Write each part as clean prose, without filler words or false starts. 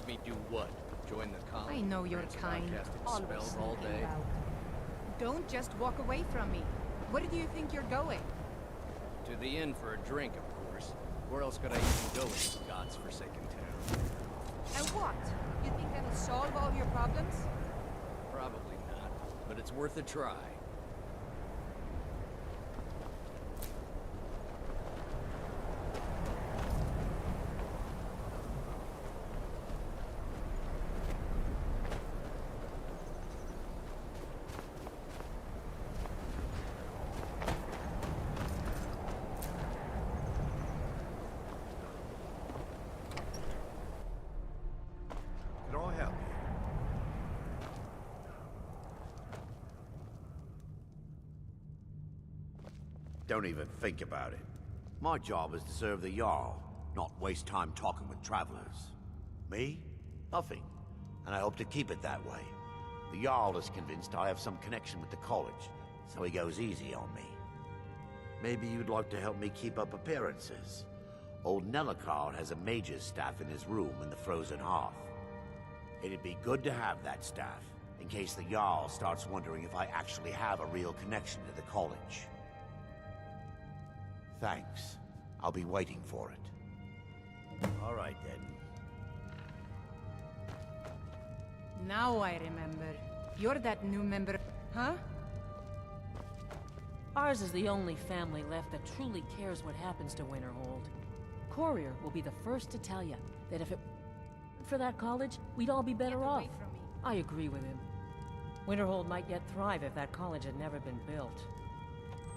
Make me do what? Join the colony? I know you're Rant kind. about casting Always spells all sneaking day? about. Don't just walk away from me. Where do you think you're going? To the inn for a drink, of course. Where else could I even go in this god's-forsaken town? And what? You think that'll solve all your problems? Probably not, but it's worth a try. Can I help you? Don't even think about it. My job is to serve the Jarl, not waste time talking with travelers. Me? Nothing. And I hope to keep it that way. The Jarl is convinced I have some connection with the college, so he goes easy on me. Maybe you'd like to help me keep up appearances. Old Nellikar has a mage's staff in his room in the frozen hearth. It'd be good to have that staff, in case the Jarl starts wondering if I actually have a real connection to the college. Thanks. I'll be waiting for it. All right, then. Now I remember. You're that new member, huh? Ours is the only family left that truly cares what happens to Winterhold. Courier will be the first to tell you that if it weren't for that college, we'd all be better Get off. away from me. I agree with him. Winterhold might yet thrive if that college had never been built.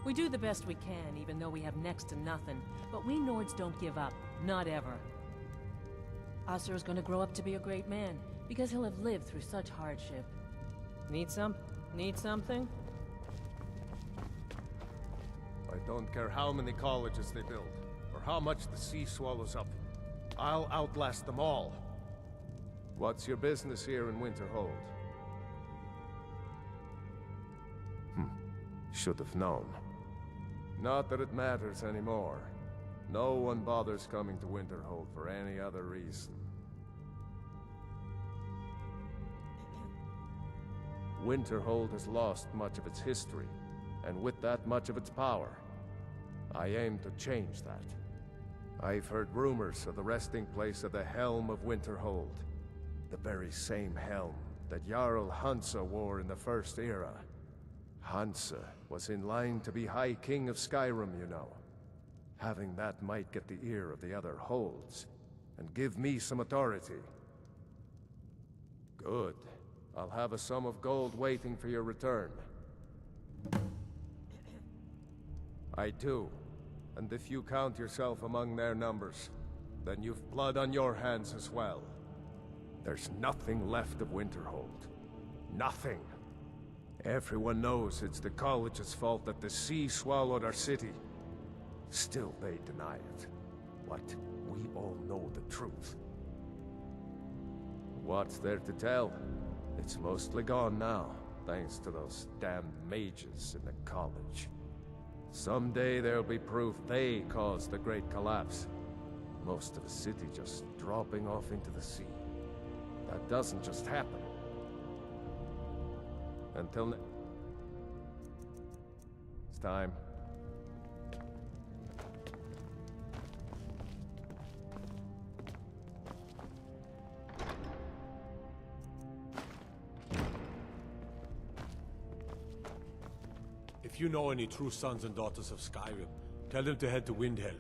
We do the best we can, even though we have next to nothing. But we Nords don't give up. Not ever. Asur is gonna grow up to be a great man, because he'll have lived through such hardship. Need something? I don't care how many colleges they build, or how much the sea swallows up. I'll outlast them all. What's your business here in Winterhold? Should have known. Not that it matters anymore. No one bothers coming to Winterhold for any other reason. Winterhold has lost much of its history, and with that much of its power. I aim to change that. I've heard rumors of the resting place of the Helm of Winterhold. The very same helm that Jarl Hansa wore in the First Era. Hansa was in line to be High King of Skyrim, you know. Having that might get the ear of the other holds, and give me some authority. Good. I'll have a sum of gold waiting for your return. I do. And if you count yourself among their numbers, then you've blood on your hands as well. There's nothing left of Winterhold. Nothing. Everyone knows it's the college's fault that the sea swallowed our city. Still they deny it. But we all know the truth. What's there to tell? It's mostly gone now, thanks to those damned mages in the college. Someday there'll be proof they caused the Great Collapse. Most of the city just dropping off into the sea. That doesn't just happen. Until it's time. If you know any true sons and daughters of Skyrim, tell them to head to Windhelm.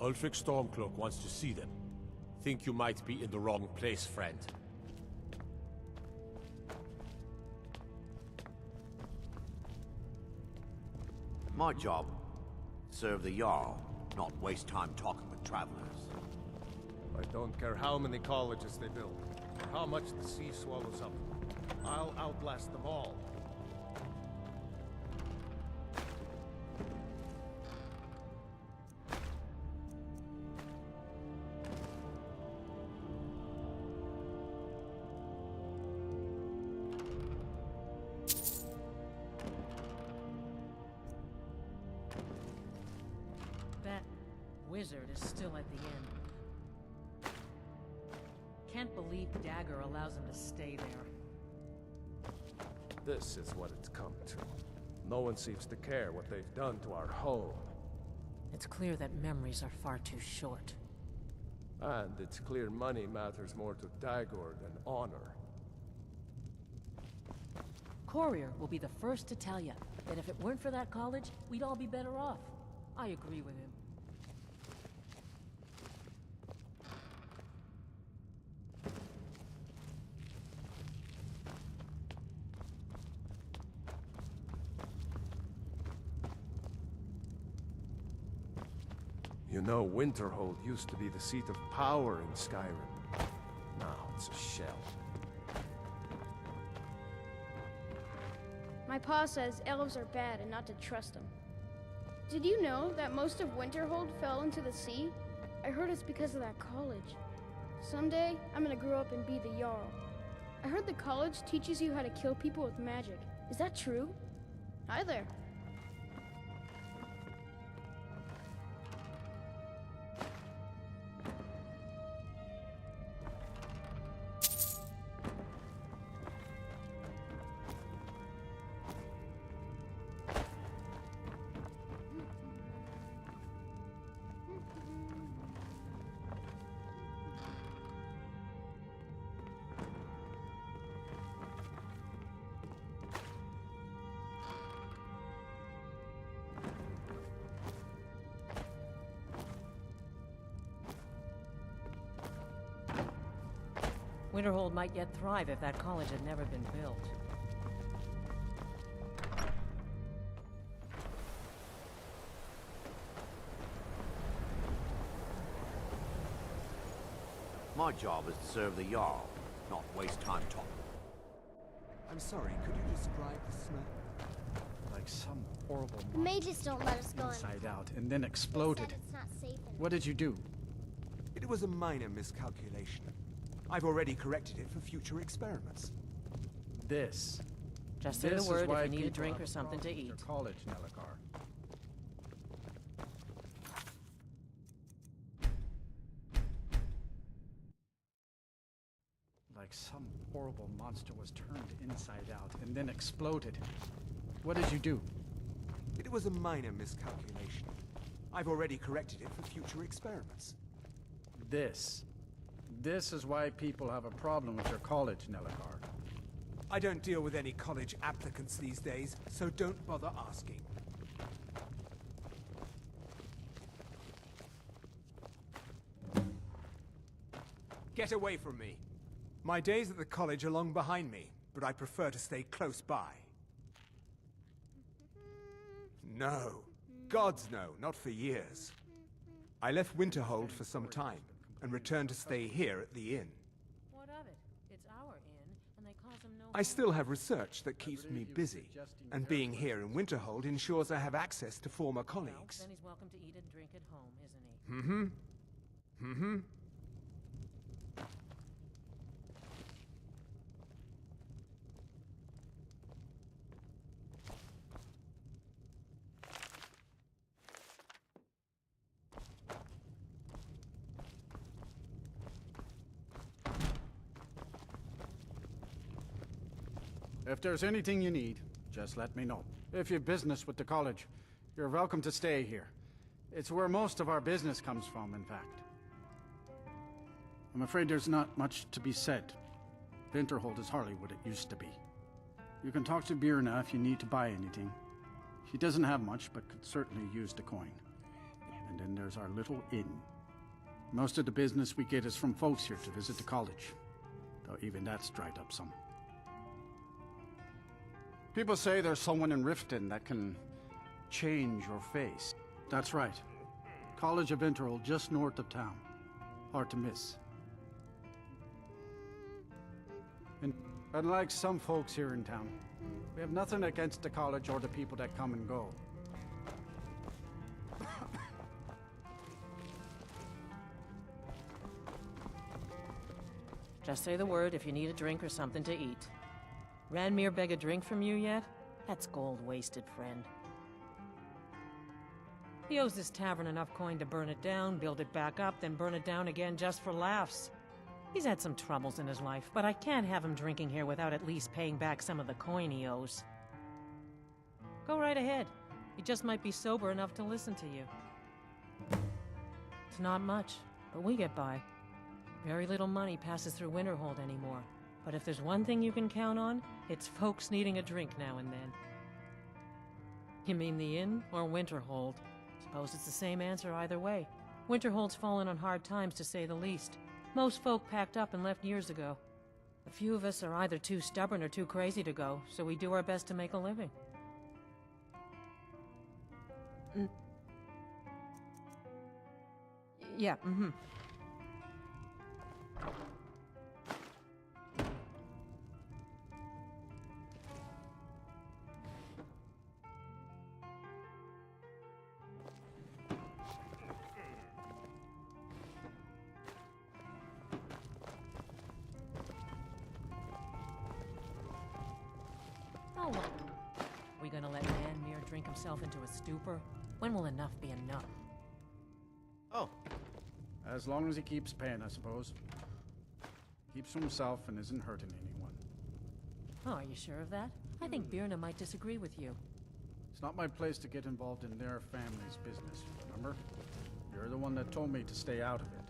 Ulfric Stormcloak wants to see them. Think you might be in the wrong place, friend. My job, serve the Jarl, not waste time talking with travelers. I don't care how many colleges they build, or how much the sea swallows up. I'll outlast them all. That wizard is still at the inn. can't believe Dagger allows him to stay there. This is what it's come to. No one seems to care what they've done to our home. It's clear that memories are far too short. And it's clear money matters more to Dagor than honor. Courier will be the first to tell you that if it weren't for that college, we'd all be better off. I agree with him. You know, Winterhold used to be the seat of power in Skyrim. Now it's a shell. My pa says elves are bad and not to trust them. Did you know that most of Winterhold fell into the sea? I heard it's because of that college. Someday, I'm gonna grow up and be the Jarl. I heard the college teaches you how to kill people with magic. Is that true? Hi there. Winterhold might yet thrive if that college had never been built. My job is to serve the Jarl, not waste time talking. I'm sorry, could you describe the smell? Like some horrible The mages don't let us go in. inside out and then exploded. They said it's not safe in What did you do? It was a minor miscalculation. I've already corrected it for future experiments. This. Just say the This is word why if you need a people drink have or something to problems eat. with your college, Nelagar. Like some horrible monster was turned inside out and then exploded. What did you do? It was a minor miscalculation. I've already corrected it for future experiments. This. This is why people have a problem with your college, Nelagar. I don't deal with any college applicants these days, so don't bother asking. Get away from me. My days at the college are long behind me, but I prefer to stay close by. No. Gods no, not for years. I left Winterhold for some time, and returned to stay here at the inn. What of it? It's our inn, and they cause him no I still have research that keeps me busy, and being here in Winterhold ensures I have access to former Well, colleagues. then he's welcome to eat and drink at home, isn't he? If there's anything you need, just let me know. If you've business with the college, you're welcome to stay here. It's where most of our business comes from, in fact. I'm afraid there's not much to be said. Winterhold is hardly what it used to be. You can talk to Birna if you need to buy anything. She doesn't have much, but could certainly use the coin. And then there's our little inn. Most of the business we get is from folks here to visit the college, though even that's dried up some. People say there's someone in Riften that can change your face. That's right. College of Winterhold, just north of town. Hard to miss. And unlike some folks here in town, we have nothing against the college or the people that come and go. Just say the word if you need a drink or something to eat. Ranmir beg a drink from you yet? That's gold wasted, friend. He owes this tavern enough coin to burn it down, build it back up, then burn it down again just for laughs. He's had some troubles in his life, but I can't have him drinking here without at least paying back some of the coin he owes. Go right ahead. He just might be sober enough to listen to you. It's not much, but we get by. Very little money passes through Winterhold anymore. But if there's one thing you can count on, it's folks needing a drink now and then. You mean the inn or Winterhold? Suppose it's the same answer either way. Winterhold's fallen on hard times, to say the least. Most folk packed up and left years ago. A few of us are either too stubborn or too crazy to go, so we do our best to make a living. Yeah, Oh, well. We gonna let Ranmir drink himself into a stupor? When will enough be enough? Oh. As long as he keeps paying, I suppose. Keeps to himself and isn't hurting anyone. Oh, are you sure of that? I think Birna might disagree with you. It's not my place to get involved in their family's business, remember? You're the one that told me to stay out of it.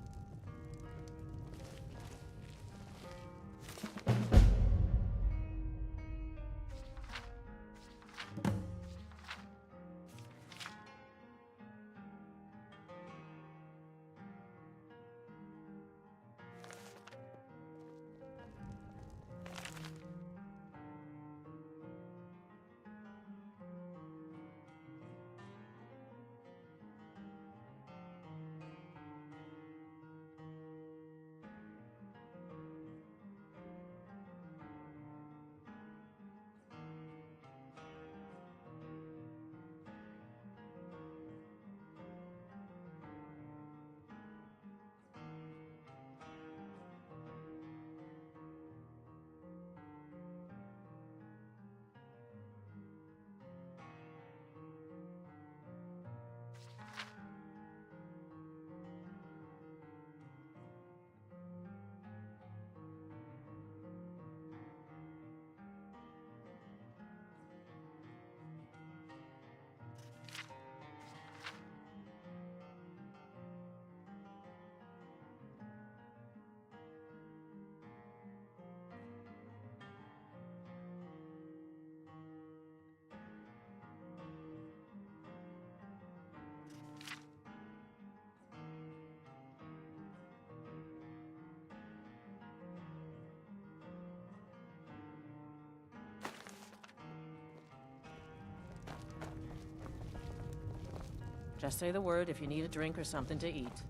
Just say the word if you need a drink or something to eat.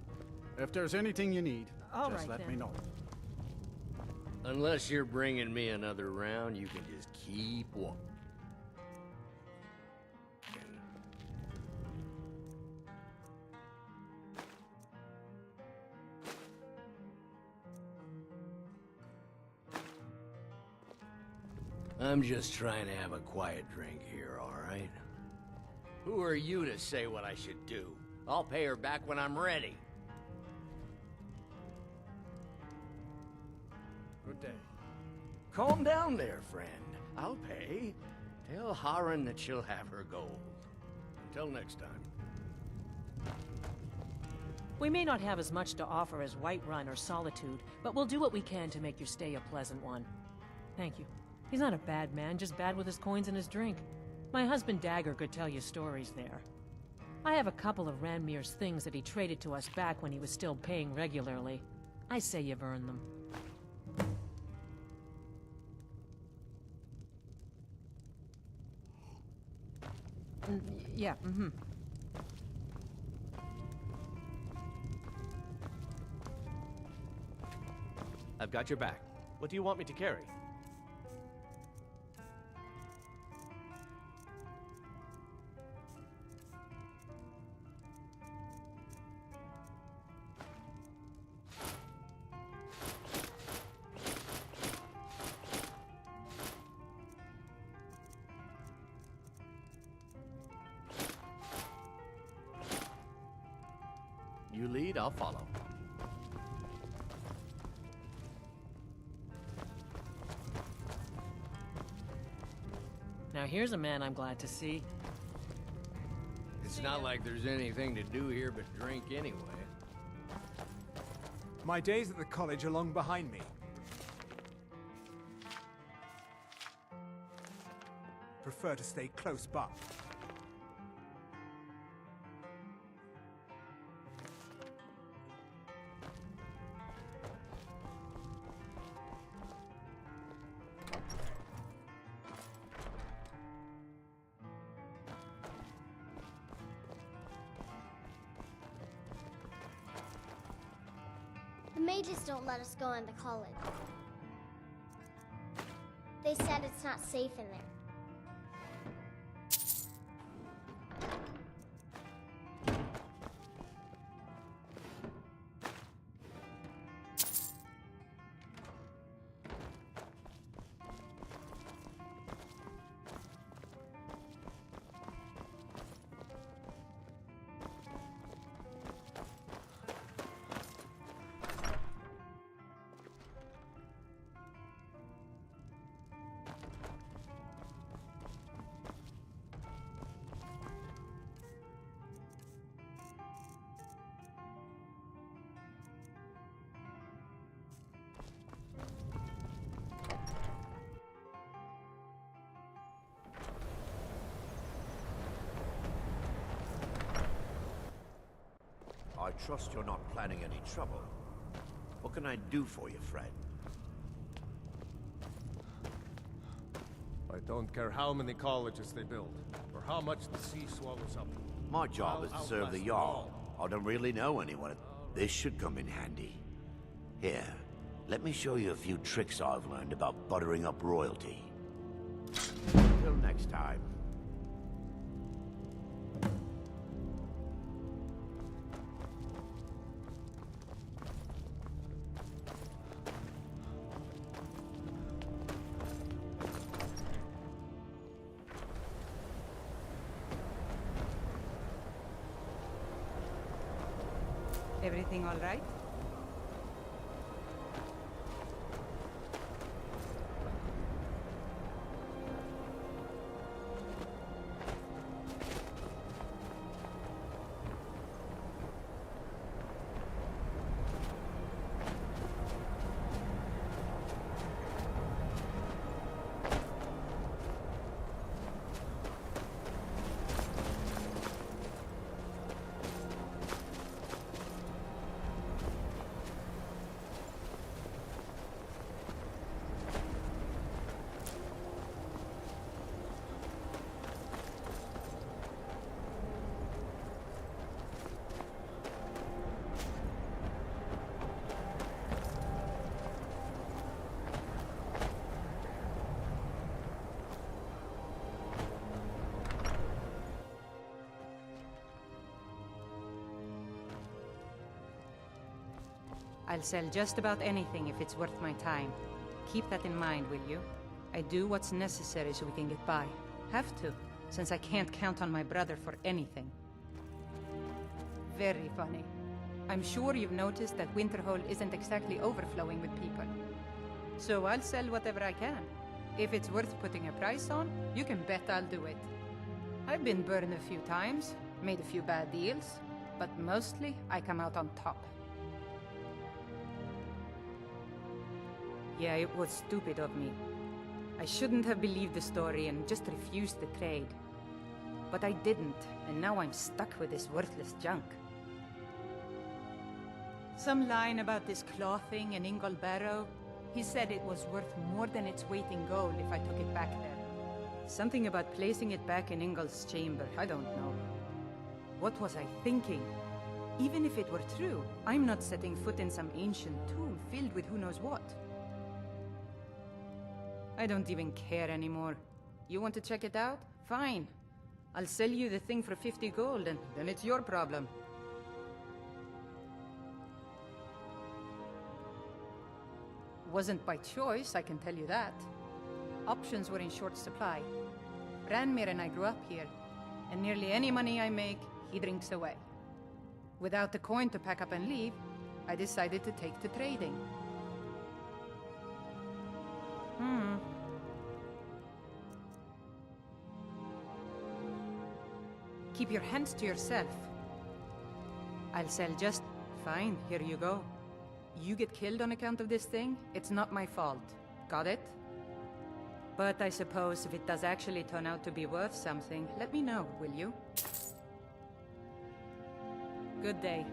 If there's anything you need, All just right, let me then. know. Unless you're bringing me another round, you can just keep walking. I'm just trying to have a quiet drink here, all right? Who are you to say what I should do? I'll pay her back when I'm ready. Good day. Calm down there, friend. I'll pay. Tell Harren that she'll have her gold. Until next time. We may not have as much to offer as Whiterun or Solitude, but we'll do what we can to make your stay a pleasant one. Thank you. He's not a bad man, just bad with his coins and his drink. My husband Dagger could tell you stories there. I have a couple of Ranmir's things that he traded to us back when he was still paying regularly. I say you've earned them. Yeah, I've got your back. What do you want me to carry? You lead, I'll follow. Now here's a man I'm glad to see. It's not like there's anything to do here but drink anyway. My days at the college are long behind me. Prefer to stay close by. The mages don't let us go into college. They said it's not safe in there. I trust you're not planning any trouble. What can I do for you, friend? I don't care how many colleges they build, or how much the sea swallows up. My job is to serve the Jarl. I don't really know anyone. This should come in handy. Here, let me show you a few tricks I've learned about buttering up royalty. Till next time. Everything all right? I'll sell just about anything if it's worth my time. Keep that in mind, will you? I do what's necessary so we can get by. Have to, since I can't count on my brother for anything. Very funny. I'm sure you've noticed that Winterhold isn't exactly overflowing with people. So I'll sell whatever I can. If it's worth putting a price on, you can bet I'll do it. I've been burned a few times, made a few bad deals, but mostly I come out on top. Yeah, it was stupid of me. I shouldn't have believed the story and just refused the trade. But I didn't, and now I'm stuck with this worthless junk. Some line about this clothing in Ingol Barrow. He said it was worth more than its weight in gold if I took it back there. Something about placing it back in Ingol's chamber, I don't know. What was I thinking? Even if it were true, I'm not setting foot in some ancient tomb filled with who knows what. I don't even care anymore. You want to check it out? Fine. I'll sell you the thing for 50 gold, and then it's your problem. Wasn't by choice, I can tell you that. Options were in short supply. Ranmir and I grew up here, and nearly any money I make, he drinks away. Without the coin to pack up and leave, I decided to take to trading. Keep your hands to yourself. I'll sell just... Fine, here you go. You get killed on account of this thing, it's not my fault. Got it? But I suppose if it does actually turn out to be worth something, let me know, will you? Good day.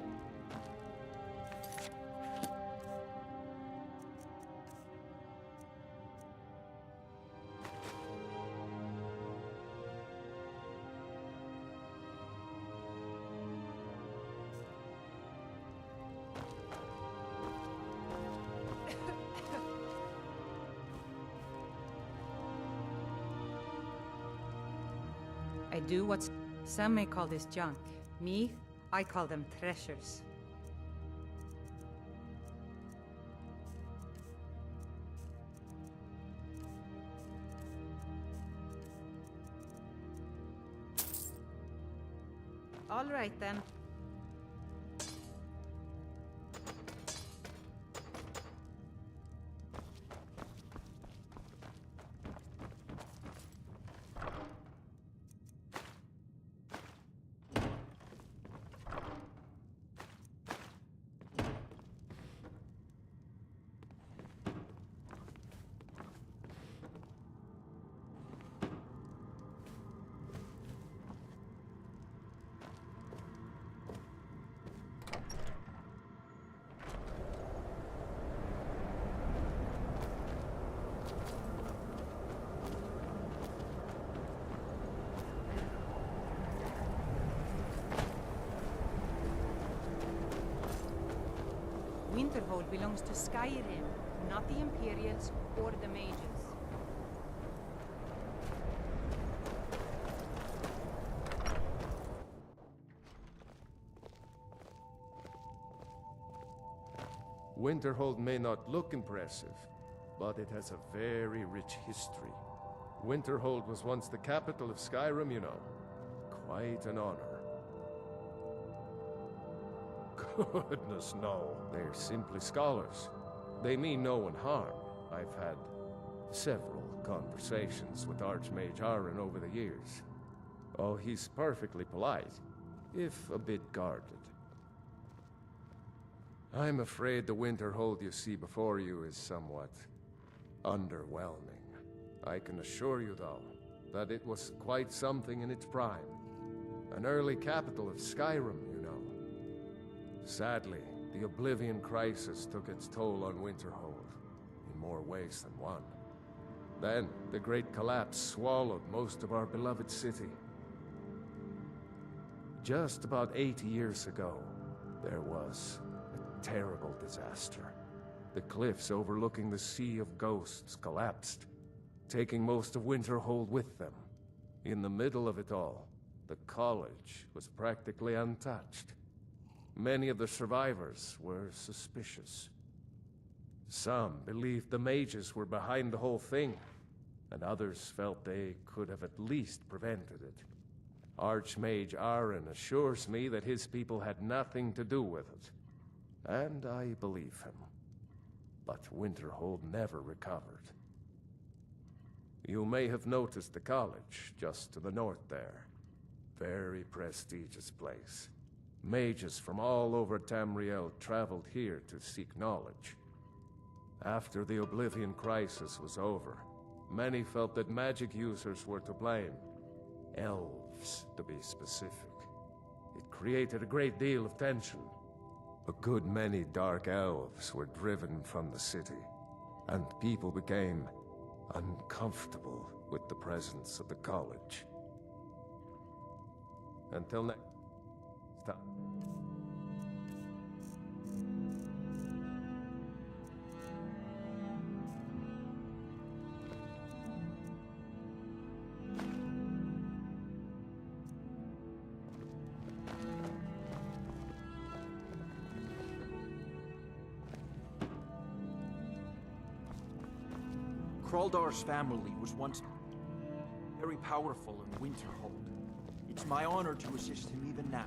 I do what's... Some may call this junk. Me, I call them treasures. All right, then. Winterhold belongs to Skyrim, not the Imperials or the Mages. Winterhold may not look impressive, but it has a very rich history. Winterhold was once the capital of Skyrim, you know. Quite an honor. Goodness, no. They're simply scholars. They mean no one harm. I've had several conversations with Archmage Aaron over the years. Oh, he's perfectly polite, if a bit guarded. I'm afraid the Winterhold you see before you is somewhat underwhelming. I can assure you, though, that it was quite something in its prime. An early capital of Skyrim, you know. Sadly, the Oblivion Crisis took its toll on Winterhold, in more ways than one. Then, the Great Collapse swallowed most of our beloved city. Just about 80 years ago, there was a terrible disaster. The cliffs overlooking the Sea of Ghosts collapsed, taking most of Winterhold with them. In the middle of it all, the college was practically untouched. Many of the survivors were suspicious. Some believed the mages were behind the whole thing, and others felt they could have at least prevented it. Archmage Aaron assures me that his people had nothing to do with it, and I believe him. But Winterhold never recovered. You may have noticed the college just to the north there. Very prestigious place. Mages from all over Tamriel traveled here to seek knowledge. After the Oblivion Crisis was over, many felt that magic users were to blame. Elves, to be specific. It created a great deal of tension. A good many dark elves were driven from the city, and people became uncomfortable with the presence of the college. Until next time. Kraldar's family was once very powerful in Winterhold. It's my honor to assist him even now.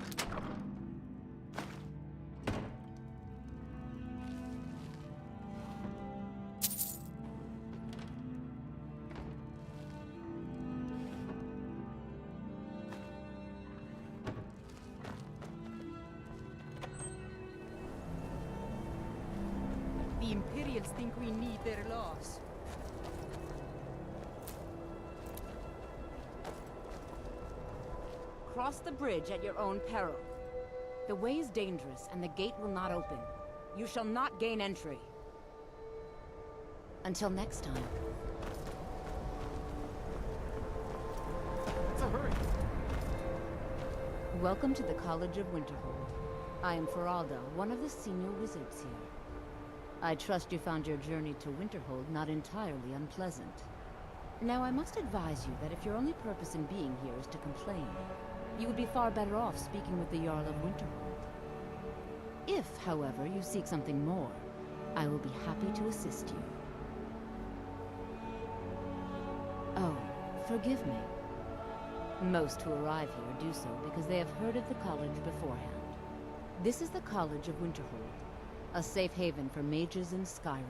Imperials think we need their laws. Cross the bridge at your own peril. The way is dangerous, and the gate will not open. You shall not gain entry. Until next time. What's a hurry? Welcome to the College of Winterhold. I am Feralda, one of the senior wizards here. I trust you found your journey to Winterhold not entirely unpleasant. Now, I must advise you that if your only purpose in being here is to complain, you would be far better off speaking with the Jarl of Winterhold. If, however, you seek something more, I will be happy to assist you. Oh, forgive me. Most who arrive here do so because they have heard of the college beforehand. This is the College of Winterhold, a safe haven for mages in Skyrim,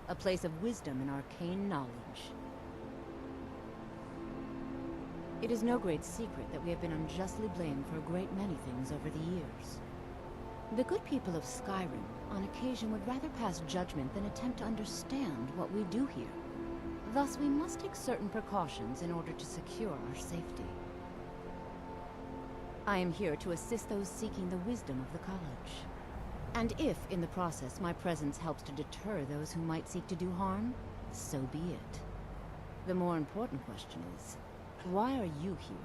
a place of wisdom and arcane knowledge. It is no great secret that we have been unjustly blamed for a great many things over the years. The good people of Skyrim, on occasion, would rather pass judgment than attempt to understand what we do here. Thus, we must take certain precautions in order to secure our safety. I am here to assist those seeking the wisdom of the college. And if, in the process, my presence helps to deter those who might seek to do harm, so be it. The more important question is, why are you here?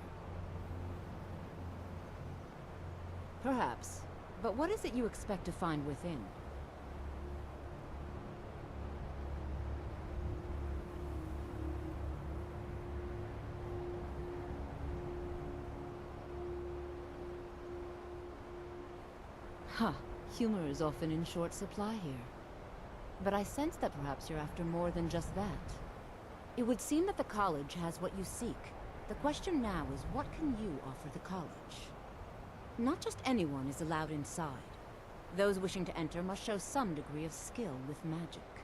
Perhaps, but what is it you expect to find within? Huh. Humor is often in short supply here. But I sense that perhaps you're after more than just that. It would seem that the college has what you seek. The question now is, what can you offer the college? Not just anyone is allowed inside. Those wishing to enter must show some degree of skill with magic.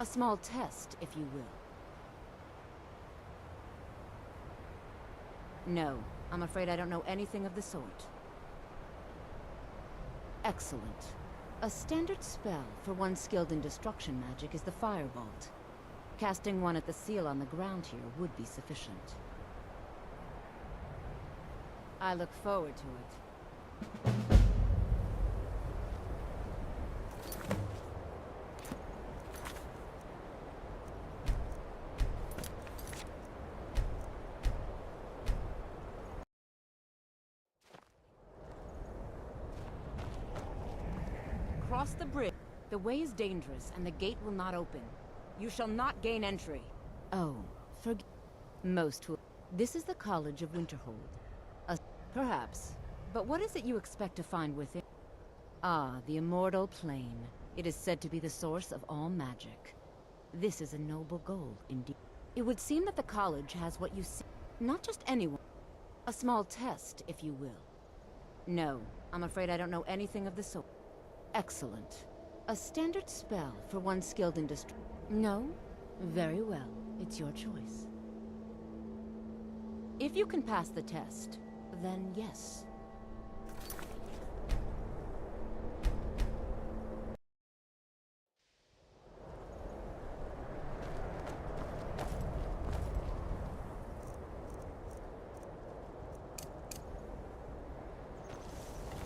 A small test, if you will. No, I'm afraid I don't know anything of the sort. Excellent. A standard spell for one skilled in destruction magic is the Firebolt. Casting one at the seal on the ground here would be sufficient. I look forward to it. Cross the bridge. The way is dangerous, and the gate will not open. You shall not gain entry. Oh, forgive most who... This is the College of Winterhold. Perhaps. But what is it you expect to find within? Ah, the immortal plane. It is said to be the source of all magic. This is a noble goal, indeed. It would seem that the college has what you see. Not just anyone. A small test, if you will. No, I'm afraid I don't know anything of the sort. Excellent. A standard spell for one skilled in No? Very well. It's your choice. If you can pass the test, then yes.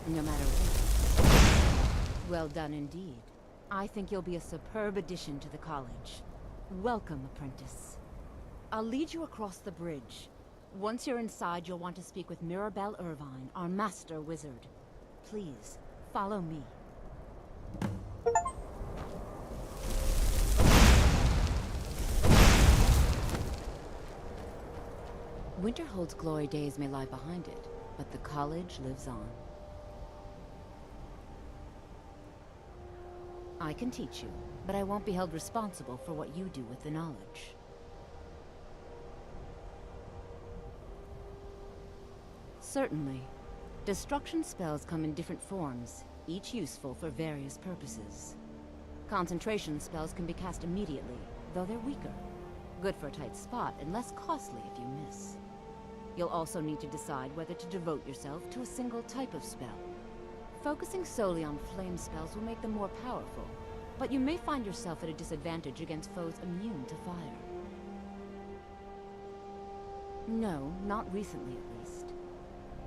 No matter what. Well done indeed. I think you'll be a superb addition to the college. Welcome, apprentice. I'll lead you across the bridge. Once you're inside, you'll want to speak with Mirabelle Irvine, our master wizard. Please, follow me. Winterhold's glory days may lie behind it, but the college lives on. I can teach you, but I won't be held responsible for what you do with the knowledge. Certainly. Destruction spells come in different forms, each useful for various purposes. Concentration spells can be cast immediately, though they're weaker. Good for a tight spot and less costly if you miss. You'll also need to decide whether to devote yourself to a single type of spell. Focusing solely on flame spells will make them more powerful, but you may find yourself at a disadvantage against foes immune to fire. No, not recently at least.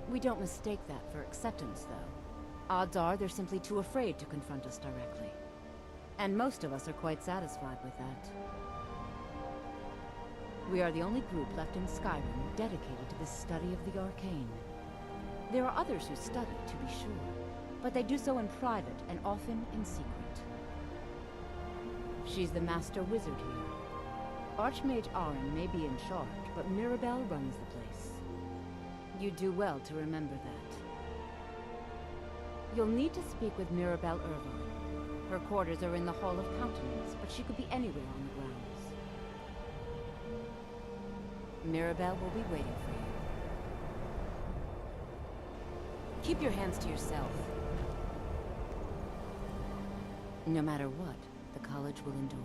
We don't mistake that for acceptance, though. Odds are they're simply too afraid to confront us directly. And most of us are quite satisfied with that. We are the only group left in Skyrim dedicated to the study of the arcane. There are others who study, to be sure, but they do so in private and often in secret. She's the master wizard here. Archmage Aaron may be in charge, but Mirabelle runs the place. You do well to remember that. You'll need to speak with Mirabelle Irvine. Her quarters are in the Hall of Countenance, but she could be anywhere on the grounds. Mirabelle will be waiting for you. Keep your hands to yourself. No matter what, the college will endure.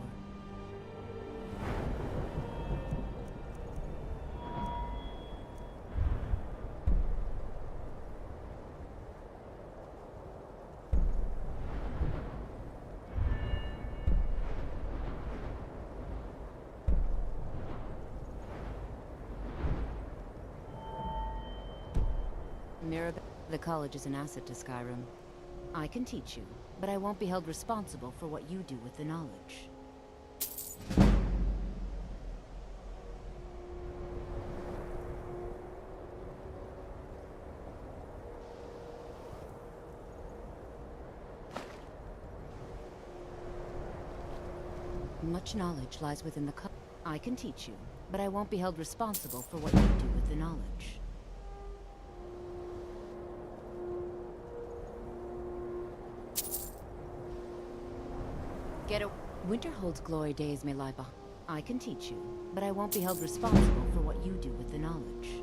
Mirabelle, the college is an asset to Skyrim. I can teach you, but I won't be held responsible for what you do with the knowledge. Much knowledge lies within the college. I can teach you, but I won't be held responsible for what you do with the knowledge. Winterhold's glory days may lie behind. I can teach you, but I won't be held responsible for what you do with the knowledge.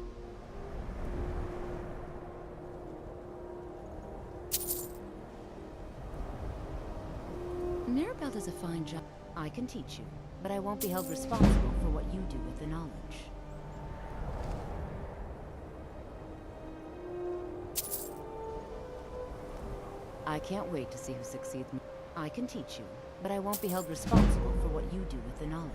Mirabelle does a fine job. I can teach you, but I won't be held responsible for what you do with the knowledge. I can't wait to see who succeeds. I can teach you, but I won't be held responsible for what you do with the knowledge.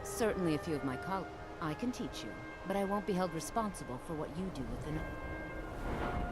Certainly a few of my colleagues. I can teach you, but I won't be held responsible for what you do with the knowledge.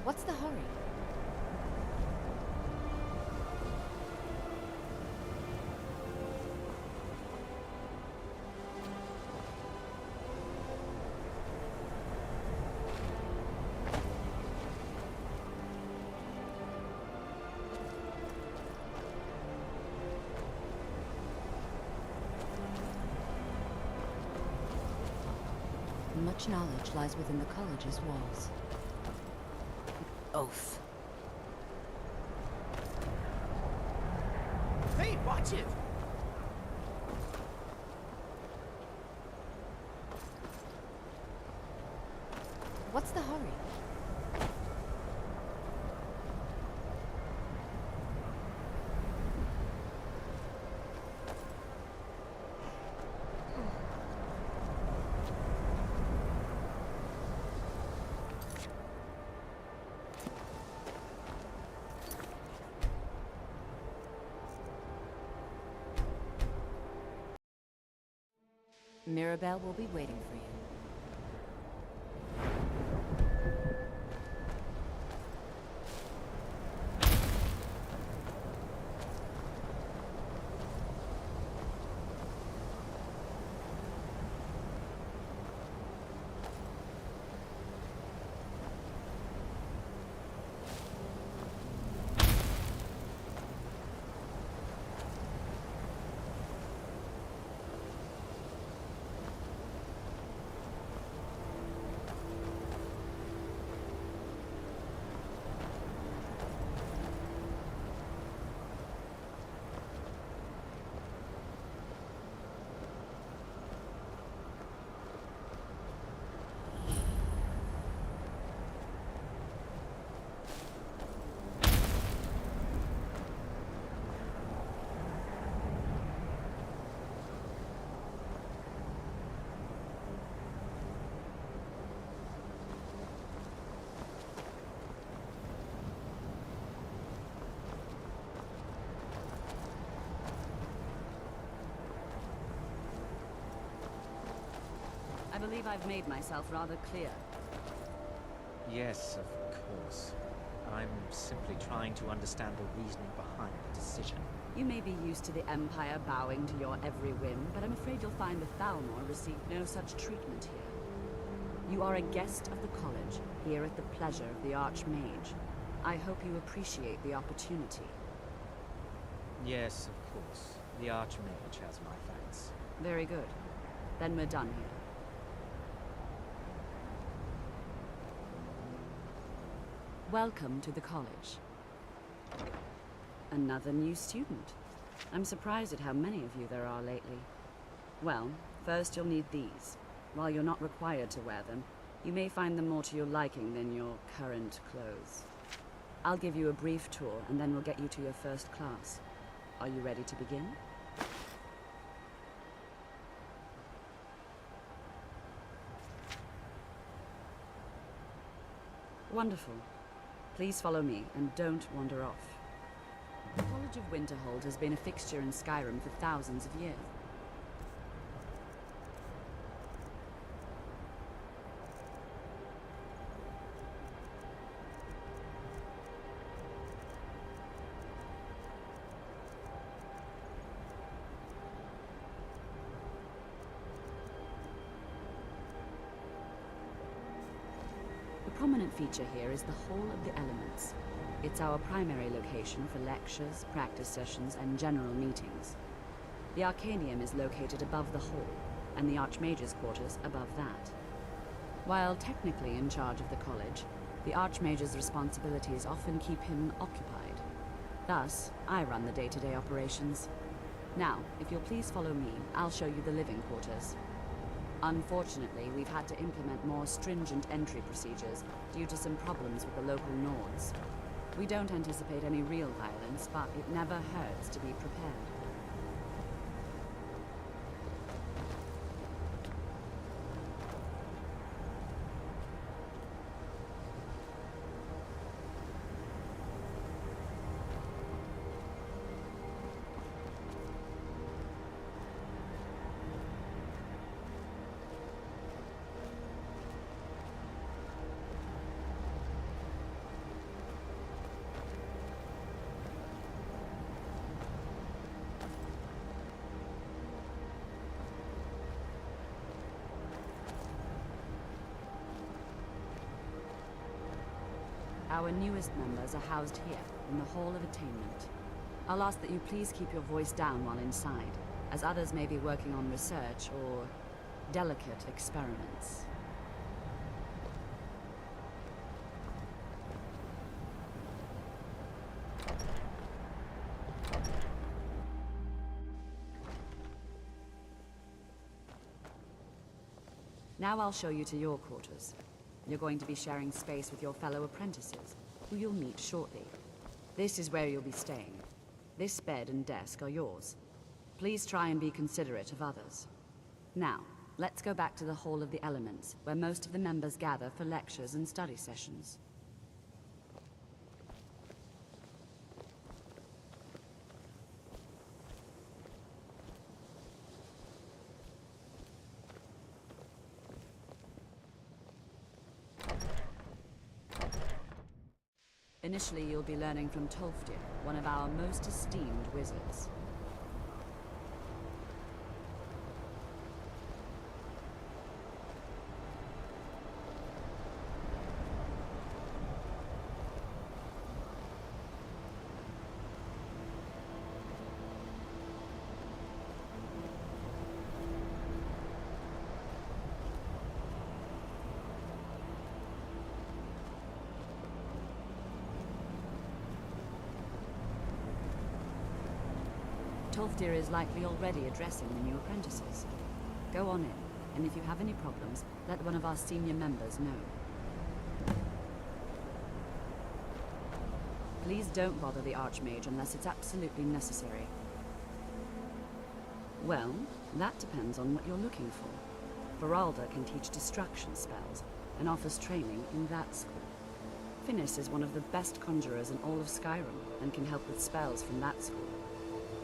What's the hurry? Much knowledge lies within the college's walls. Oath. Hey, watch it! Mirabelle will be waiting for you. I believe I've made myself rather clear. Yes, of course. I'm simply trying to understand the reasoning behind the decision. You may be used to the Empire bowing to your every whim, but I'm afraid you'll find the Thalmor received no such treatment here. You are a guest of the college, here at the pleasure of the Archmage. I hope you appreciate the opportunity. Yes, of course. The Archmage has my thanks. Very good. Then we're done here. Welcome to the college. Another new student. I'm surprised at how many of you there are lately. Well, first you'll need these. While you're not required to wear them, you may find them more to your liking than your current clothes. I'll give you a brief tour, and then we'll get you to your first class. Are you ready to begin? Wonderful. Please follow me, and don't wander off. The College of Winterhold has been a fixture in Skyrim for thousands of years. The prominent feature here is the Hall of the Elements. It's our primary location for lectures, practice sessions, and general meetings. The Arcanium is located above the hall, and the Archmage's quarters above that. While technically in charge of the college, the Archmage's responsibilities often keep him occupied. Thus, I run the day-to-day operations. Now, if you'll please follow me, I'll show you the living quarters. Unfortunately, we've had to implement more stringent entry procedures due to some problems with the local Nords. We don't anticipate any real violence, but it never hurts to be prepared. Our newest members are housed here, in the Hall of Attainment. I'll ask that you please keep your voice down while inside, as others may be working on research or delicate experiments. Now I'll show you to your quarters. You're going to be sharing space with your fellow apprentices, who you'll meet shortly. This is where you'll be staying. This bed and desk are yours. Please try and be considerate of others. Now, let's go back to the Hall of the Elements, where most of the members gather for lectures and study sessions. Initially, you'll be learning from Tolfdir, one of our most esteemed wizards. Tolfdir is likely already addressing the new apprentices. Go on in, and if you have any problems, let one of our senior members know. Please don't bother the Archmage unless it's absolutely necessary. Well, that depends on what you're looking for. Beralda can teach destruction spells, and offers training in that school. Finis is one of the best conjurers in all of Skyrim, and can help with spells from that school.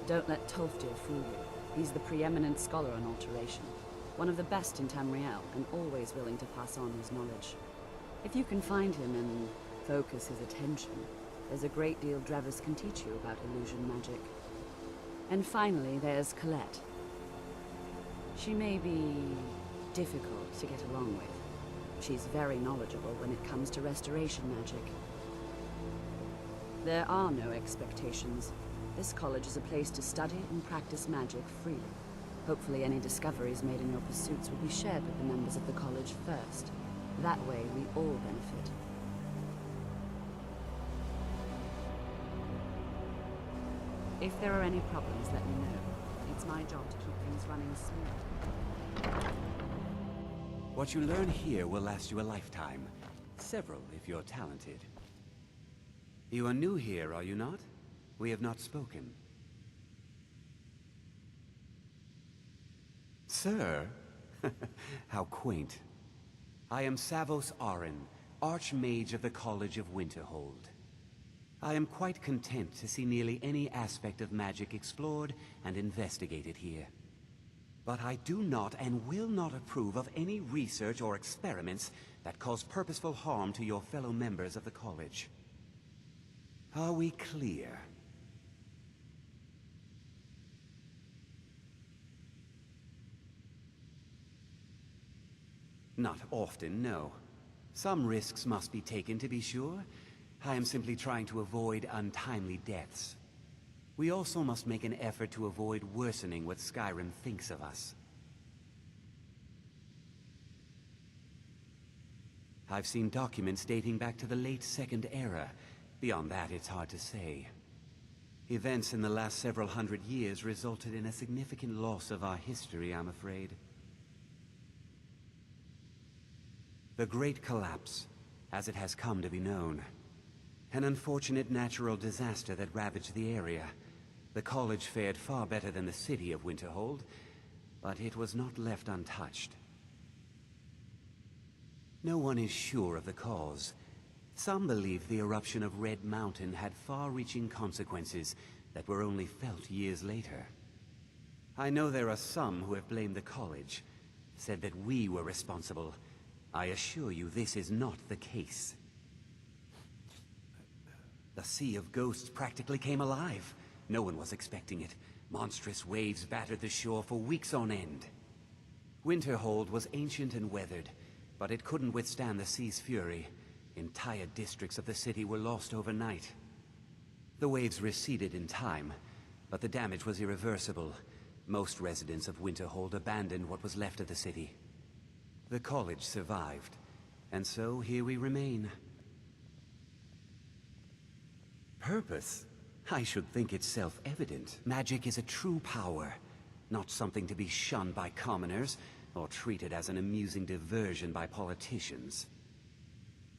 Don't let Tolfdir fool you. He's the preeminent scholar on alteration, one of the best in Tamriel, and always willing to pass on his knowledge. If you can find him and focus his attention, there's a great deal Drevis can teach you about illusion magic. And finally, there's Colette. She may be difficult to get along with. She's very knowledgeable when it comes to restoration magic. There are no expectations. This college is a place to study and practice magic freely. Hopefully any discoveries made in your pursuits will be shared with the members of the college first. That way, we all benefit. If there are any problems, let me know. It's my job to keep things running smooth. What you learn here will last you a lifetime. Several, if you're talented. You are new here, are you not? We have not spoken. Sir? How quaint. I am Savos Arin, Archmage of the College of Winterhold. I am quite content to see nearly any aspect of magic explored and investigated here. But I do not and will not approve of any research or experiments that cause purposeful harm to your fellow members of the college. Are we clear? Not often, no. Some risks must be taken, to be sure. I am simply trying to avoid untimely deaths. We also must make an effort to avoid worsening what Skyrim thinks of us. I've seen documents dating back to the late Second Era. Beyond that, it's hard to say. Events in the last several hundred years resulted in a significant loss of our history, I'm afraid. The Great Collapse, as it has come to be known. An unfortunate natural disaster that ravaged the area. The college fared far better than the city of Winterhold, but it was not left untouched. No one is sure of the cause. Some believe the eruption of Red Mountain had far-reaching consequences that were only felt years later. I know there are some who have blamed the college, said that we were responsible. I assure you this is not the case. The Sea of Ghosts practically came alive. No one was expecting it. Monstrous waves battered the shore for weeks on end. Winterhold was ancient and weathered, but it couldn't withstand the sea's fury. Entire districts of the city were lost overnight. The waves receded in time, but the damage was irreversible. Most residents of Winterhold abandoned what was left of the city. The college survived, and so here we remain. Purpose? I should think it's self-evident. Magic is a true power, not something to be shunned by commoners, or treated as an amusing diversion by politicians.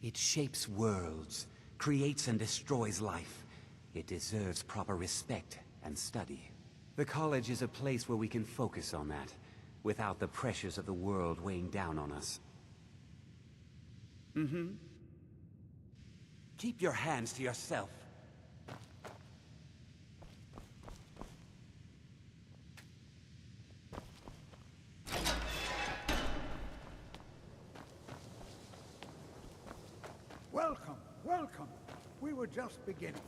It shapes worlds, creates and destroys life. It deserves proper respect and study. The college is a place where we can focus on that, without the pressures of the world weighing down on us. Keep your hands to yourself. Welcome, welcome. We were just beginning.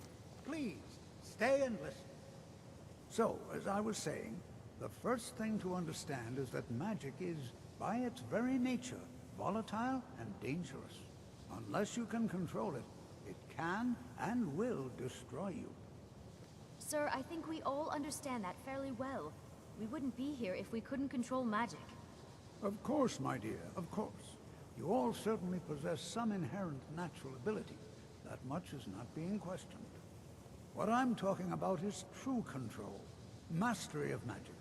Please, stay and listen. So, as I was saying, the first thing to understand is that magic is, by its very nature, volatile and dangerous. Unless you can control it, it can and will destroy you. Sir, I think we all understand that fairly well. We wouldn't be here if we couldn't control magic. Of course, my dear, of course. You all certainly possess some inherent natural ability. That much is not being questioned. What I'm talking about is true control, mastery of magic.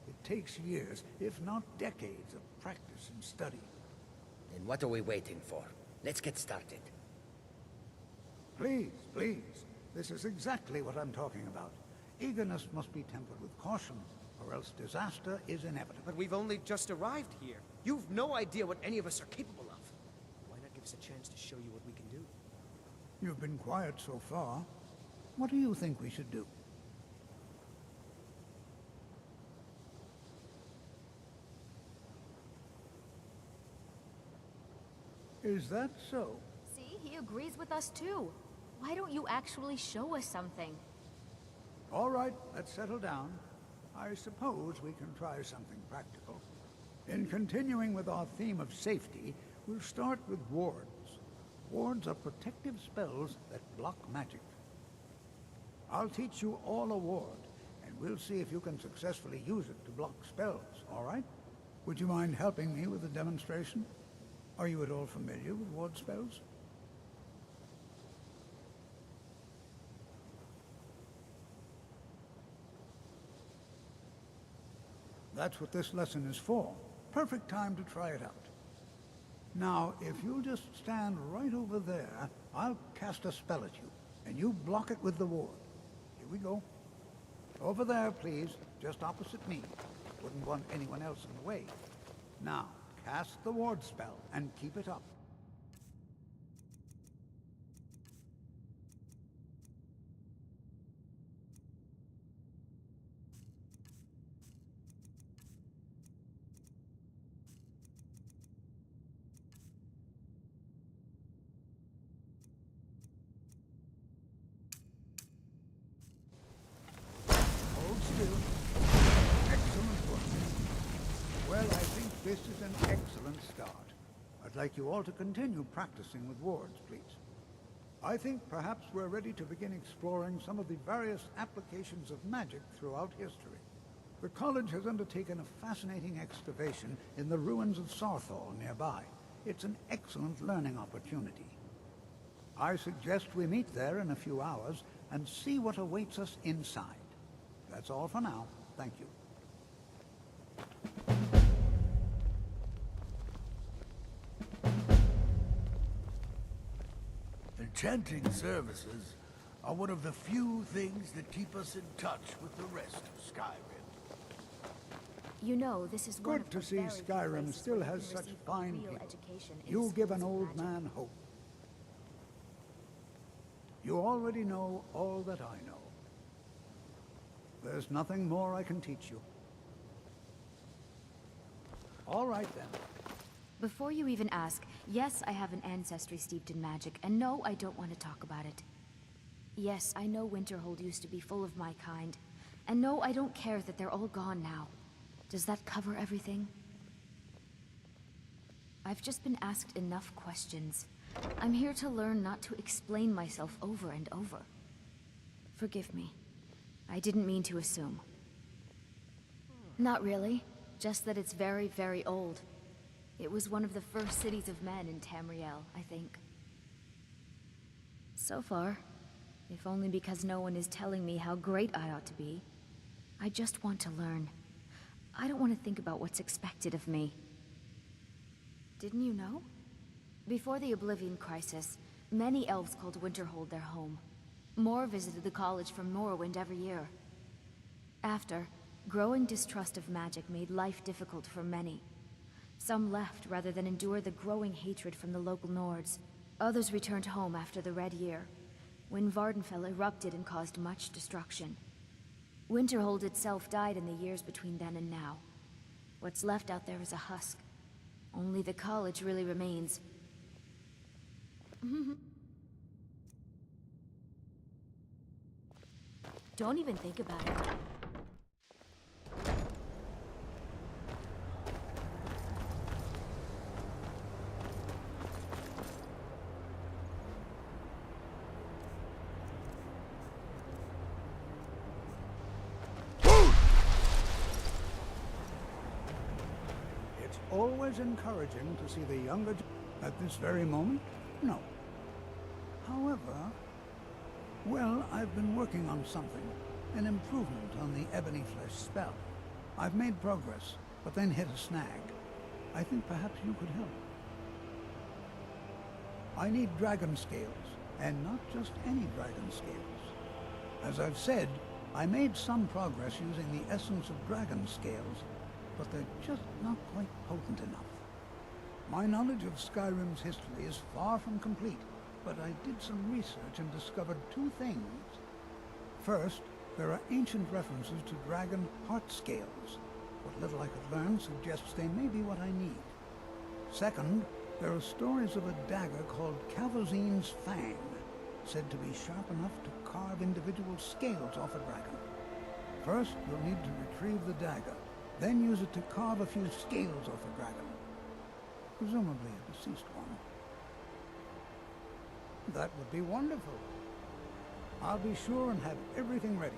It takes years, if not decades, of practice and study. Then what are we waiting for? Let's get started. Please, please. This is exactly what I'm talking about. Eagerness must be tempered with caution, or else disaster is inevitable. But we've only just arrived here. You've no idea what any of us are capable of. Why not give us a chance to show you what we can do? You've been quiet so far. What do you think we should do? Is that so? See, he agrees with us too. Why don't you actually show us something? All right, let's settle down. I suppose we can try something practical. In continuing with our theme of safety, we'll start with wards. Wards are protective spells that block magic. I'll teach you all a ward, and we'll see if you can successfully use it to block spells, all right? Would you mind helping me with the demonstration? Are you at all familiar with ward spells? That's what this lesson is for. Perfect time to try it out. Now, if you'll just stand right over there, I'll cast a spell at you, and you block it with the ward. Here we go. Over there, please, just opposite me. Wouldn't want anyone else in the way. Now, cast the ward spell, and keep it up. Hold still. Excellent work. Well, I think this is an excellent start. I'd like you all to continue practicing with wards, please. I think perhaps we're ready to begin exploring some of the various applications of magic throughout history. The college has undertaken a fascinating excavation in the ruins of Sarthal nearby. It's an excellent learning opportunity. I suggest we meet there in a few hours and see what awaits us inside. That's all for now. Thank you. Enchanting services are one of the few things that keep us in touch with the rest of Skyrim. You know, this is one Good of to the see very few Skyrim places still where you has can such receive a fine real people. education in You the give an schools of old magic. man hope. You already know all that I know. There's nothing more I can teach you. All right then. Before you even ask, yes, I have an ancestry steeped in magic, and no, I don't want to talk about it. Yes, I know Winterhold used to be full of my kind, and no, I don't care that they're all gone now. Does that cover everything? I've just been asked enough questions. I'm here to learn not to explain myself over and over. Forgive me. I didn't mean to assume. Not really. Just that it's very, very old. It was one of the first cities of men in Tamriel, I think. So far, if only because no one is telling me how great I ought to be, I just want to learn. I don't want to think about what's expected of me. Didn't you know? Before the Oblivion Crisis, many elves called Winterhold their home. More visited the college from Morrowind every year. After, growing distrust of magic made life difficult for many. Some left rather than endure the growing hatred from the local Nords. Others returned home after the Red Year, when Vardenfell erupted and caused much destruction. Winterhold itself died in the years between then and now. What's left out there is a husk. Only the college really remains. Don't even think about it. It's always encouraging to see the younger... At this very moment? No. However... Well, I've been working on something. An improvement on the Ebony Flesh spell. I've made progress, but then hit a snag. I think perhaps you could help. I need dragon scales, and not just any dragon scales. As I've said, I made some progress using the essence of dragon scales, but they're just not quite potent enough. My knowledge of Skyrim's history is far from complete, but I did some research and discovered two things. First, there are ancient references to dragon heart scales. What little I could learn suggests they may be what I need. Second, there are stories of a dagger called Cavazine's Fang, said to be sharp enough to carve individual scales off a dragon. First, you'll need to retrieve the dagger, then use it to carve a few scales off a dragon. Presumably a deceased one. That would be wonderful. I'll be sure and have everything ready.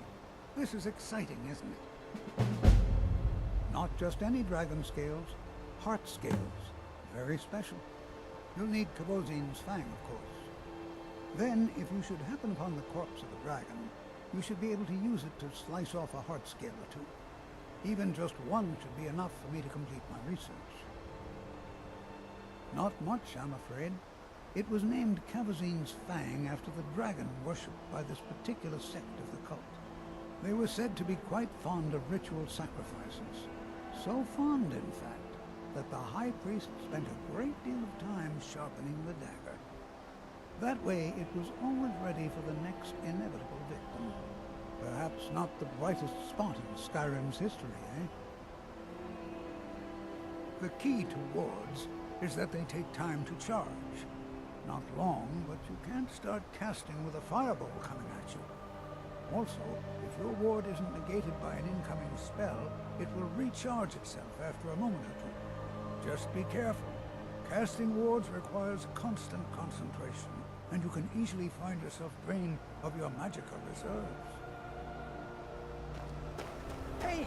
This is exciting, isn't it? Not just any dragon scales, heart scales. Very special. You'll need Cavazine's Fang, of course. Then, if you should happen upon the corpse of a dragon, you should be able to use it to slice off a heart scale or two. Even just one should be enough for me to complete my research. Not much, I'm afraid. It was named Cavazine's Fang after the dragon worshipped by this particular sect of the cult. They were said to be quite fond of ritual sacrifices. So fond, in fact, that the high priest spent a great deal of time sharpening the dagger. That way, it was always ready for the next inevitable victim. Perhaps not the brightest spot in Skyrim's history, eh? The key to wards is that they take time to charge. Not long, but you can't start casting with a fireball coming at you. Also, if your ward isn't negated by an incoming spell, it will recharge itself after a moment or two. Just be careful. Casting wards requires constant concentration, and you can easily find yourself drained of your magical reserves. Hey!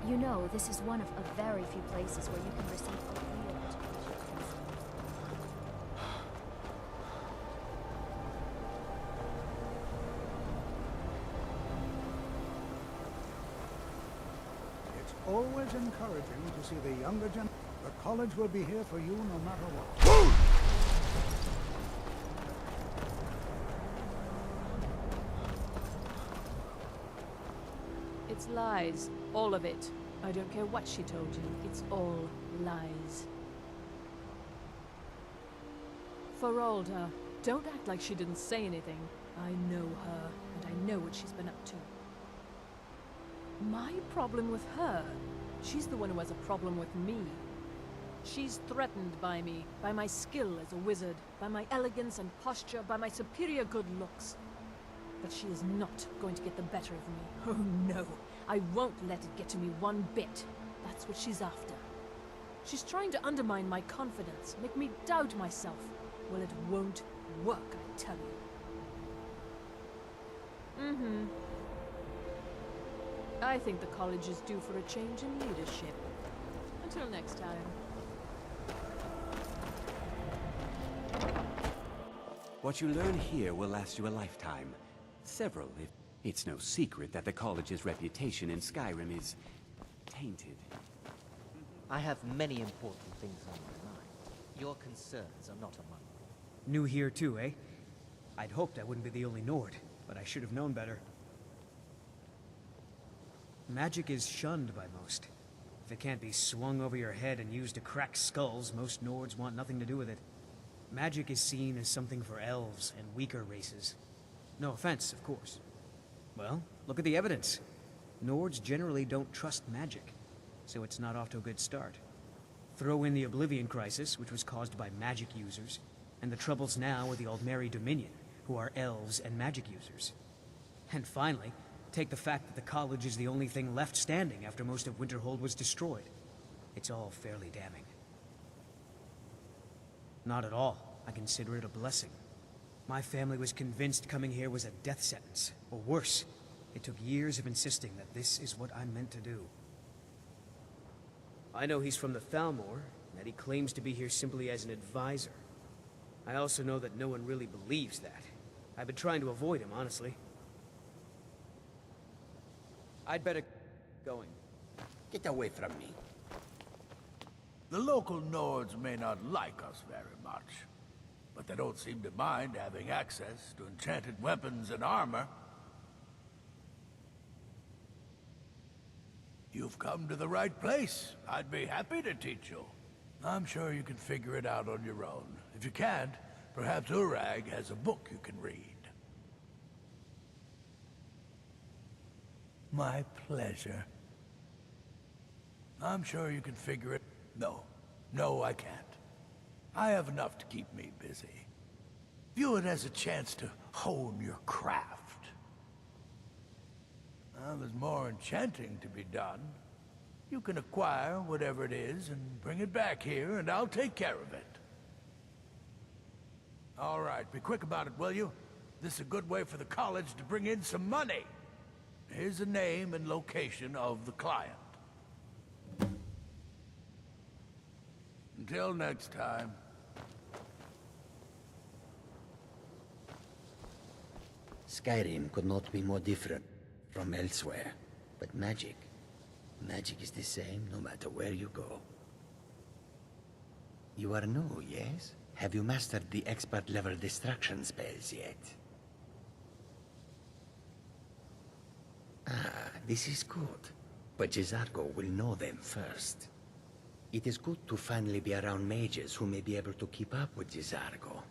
You know, this is one of a very few places where you can receive a real education. It's always encouraging to see the younger gen. The college will be here for you no matter what. It's lies. All of it. I don't care what she told you. It's all lies. Feralda, don't act like she didn't say anything. I know her, and I know what she's been up to. My problem with her? She's the one who has a problem with me. She's threatened by me, by my skill as a wizard, by my elegance and posture, by my superior good looks. But she is not going to get the better of me. Oh no, I won't let it get to me one bit. That's what she's after. She's trying to undermine my confidence, make me doubt myself. Well, it won't work, I tell you. I think the college is due for a change in leadership. Until next time. What you learn here will last you a lifetime. Several, if... It's no secret that the college's reputation in Skyrim is... tainted. I have many important things on my mind. Your concerns are not among them. New here too, eh? I'd hoped I wouldn't be the only Nord, but I should have known better. Magic is shunned by most. If it can't be swung over your head and used to crack skulls, most Nords want nothing to do with it. Magic is seen as something for elves and weaker races. No offense, of course. Well, look at the evidence. Nords generally don't trust magic. so it's not off to a good start. Throw in the Oblivion Crisis, which was caused by magic users, and the troubles now with the Aldmeri Dominion, who are elves and magic users. And finally, take the fact that the college is the only thing left standing after most of Winterhold was destroyed. It's all fairly damning. Not at all. I consider it a blessing. My family was convinced coming here was a death sentence, or worse. It took years of insisting that this is what I'm meant to do. I know he's from the Thalmor, and that he claims to be here simply as an advisor. I also know that no one really believes that. I've been trying to avoid him, honestly. I'd better... going. Get away from me. The local Nords may not like us very much, but they don't seem to mind having access to enchanted weapons and armor. You've come to the right place. I'd be happy to teach you. I'm sure you can figure it out on your own. If you can't, perhaps Urag has a book you can read. My pleasure. I'm sure you can figure it... No, I can't. I have enough to keep me busy. View it as a chance to hone your craft. Well, there's more enchanting to be done. You can acquire whatever it is and bring it back here, and I'll take care of it. All right, be quick about it, will you? This is a good way for the college to bring in some money. Here's the name and location of the client. Until next time. Skyrim could not be more different from elsewhere. But magic is the same no matter where you go. You are new, yes? Have you mastered the expert-level distraction spells yet? Ah, this is good. But Jizargo will know them first. It is good to finally be around mages who may be able to keep up with Jizargo.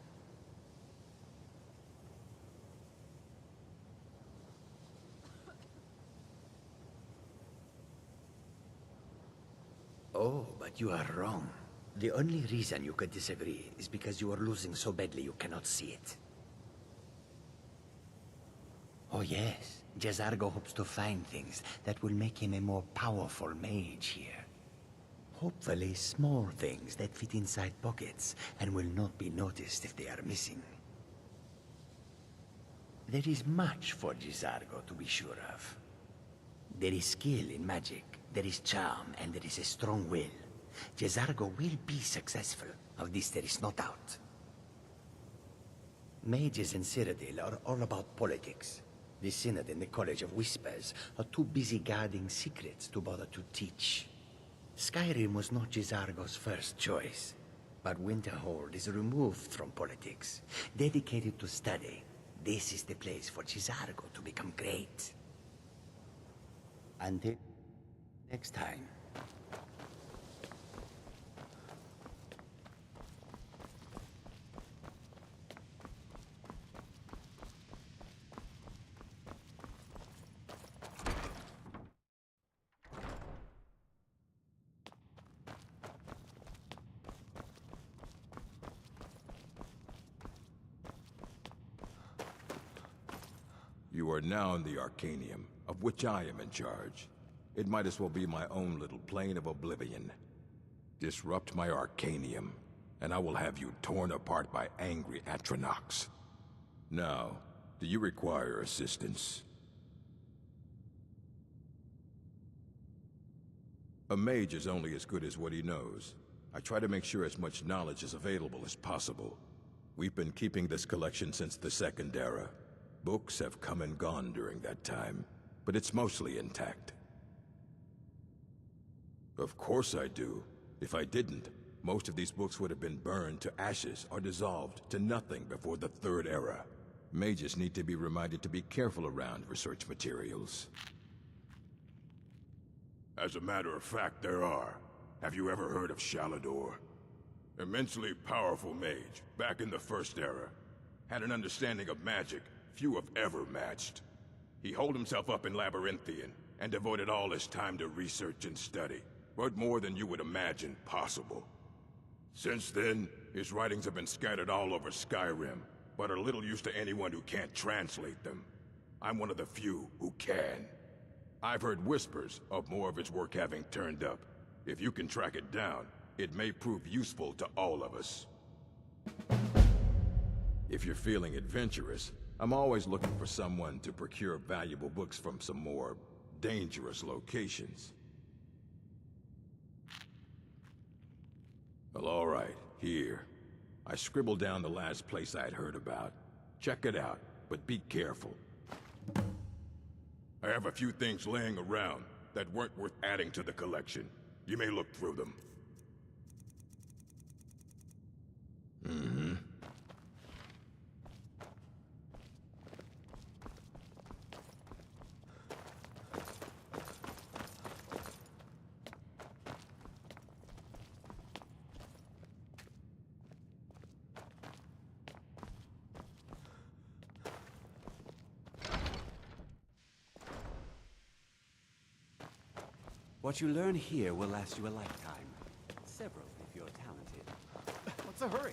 Oh, but you are wrong. The only reason you could disagree is because you are losing so badly you cannot see it. Oh yes, Jizargo hopes to find things that will make him a more powerful mage here. Hopefully small things that fit inside pockets and will not be noticed if they are missing. There is much for Jizargo to be sure of. There is skill in magic, there is charm, and there is a strong will. Jizargo will be successful. Of this there is no doubt. Mages in Cyrodiil are all about politics. The Synod and the College of Whispers are too busy guarding secrets to bother to teach. Skyrim was not Jizargo's first choice, but Winterhold is removed from politics, dedicated to study. This is the place for Jizargo to become great. Until next time. You are now in the Arcanium, of which I am in charge. It might as well be my own little plane of oblivion. Disrupt my Arcanium, and I will have you torn apart by angry Atronachs. Now, do you require assistance? A mage is only as good as what he knows. I try to make sure as much knowledge is available as possible. We've been keeping this collection since the Second Era. Books have come and gone during that time, but it's mostly intact. Of course I do. If I didn't, most of these books would have been burned to ashes or dissolved to nothing before the Third Era. Mages need to be reminded to be careful around research materials. As a matter of fact, there are. Have you ever heard of Shalador? Immensely powerful mage, back in the First Era. Had an understanding of magic few have ever matched. He holed himself up in Labyrinthian, and devoted all his time to research and study. but more than you would imagine possible. Since then, his writings have been scattered all over Skyrim, but are little use to anyone who can't translate them. I'm one of the few who can. I've heard whispers of more of his work having turned up. If you can track it down, it may prove useful to all of us. If you're feeling adventurous, I'm always looking for someone to procure valuable books from some more dangerous locations. Well, all right, here. I scribbled down the last place I'd heard about. Check it out, but be careful. I have a few things laying around that weren't worth adding to the collection. You may look through them. Mm-hmm. What you learn here will last you a lifetime. Several, if you're talented. What's the hurry?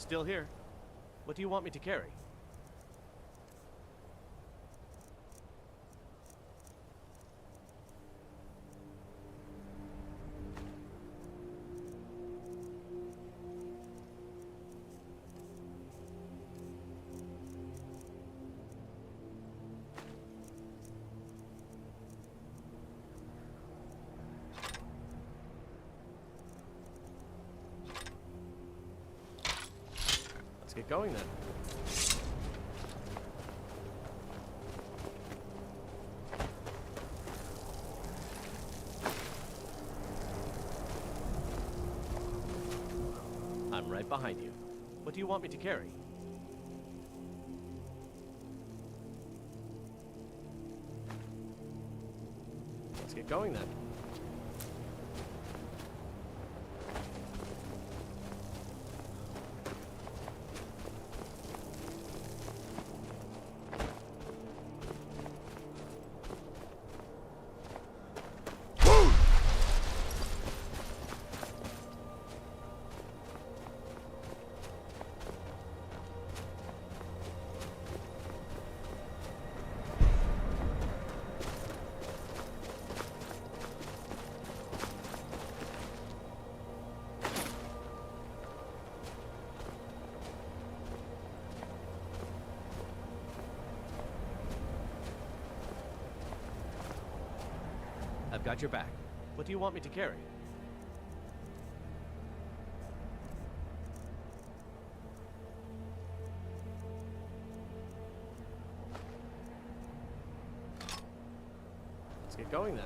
Still here. What do you want me to carry? Let's get going then. I'm right behind you. What do you want me to carry? Let's get going then. I've got your back. What do you want me to carry? Let's get going then.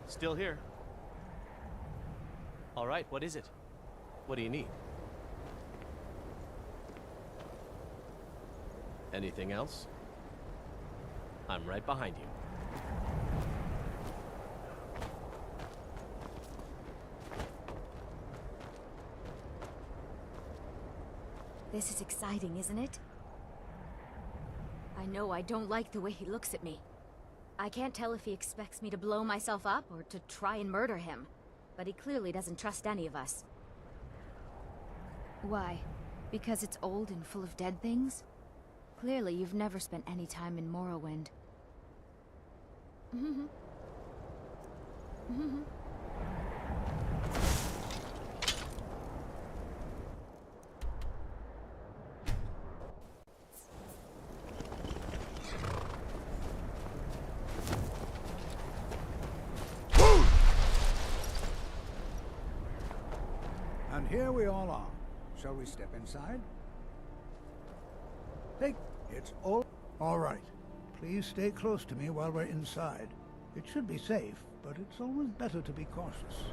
Still here. All right, what is it? What do you need? Anything else? I'm right behind you. This is exciting, isn't it? I know I don't like the way he looks at me. I can't tell if he expects me to blow myself up or to try and murder him, but he clearly doesn't trust any of us. Why? Because it's old and full of dead things? Clearly you've never spent any time in Morrowind. And here we all are. Shall we step inside? It's all right. Please stay close to me while we're inside. It should be safe, but it's always better to be cautious.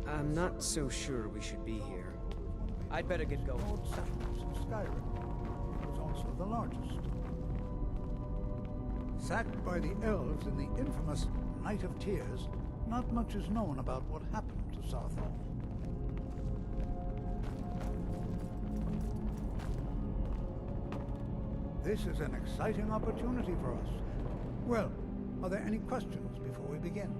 I'm not so sure we should be here. I'd better get going. Old settlements in Skyrim. It was also the largest. Sacked by the elves in the infamous Night of Tears, not much is known about what happened to Southall. This is an exciting opportunity for us. Well, are there any questions before we begin?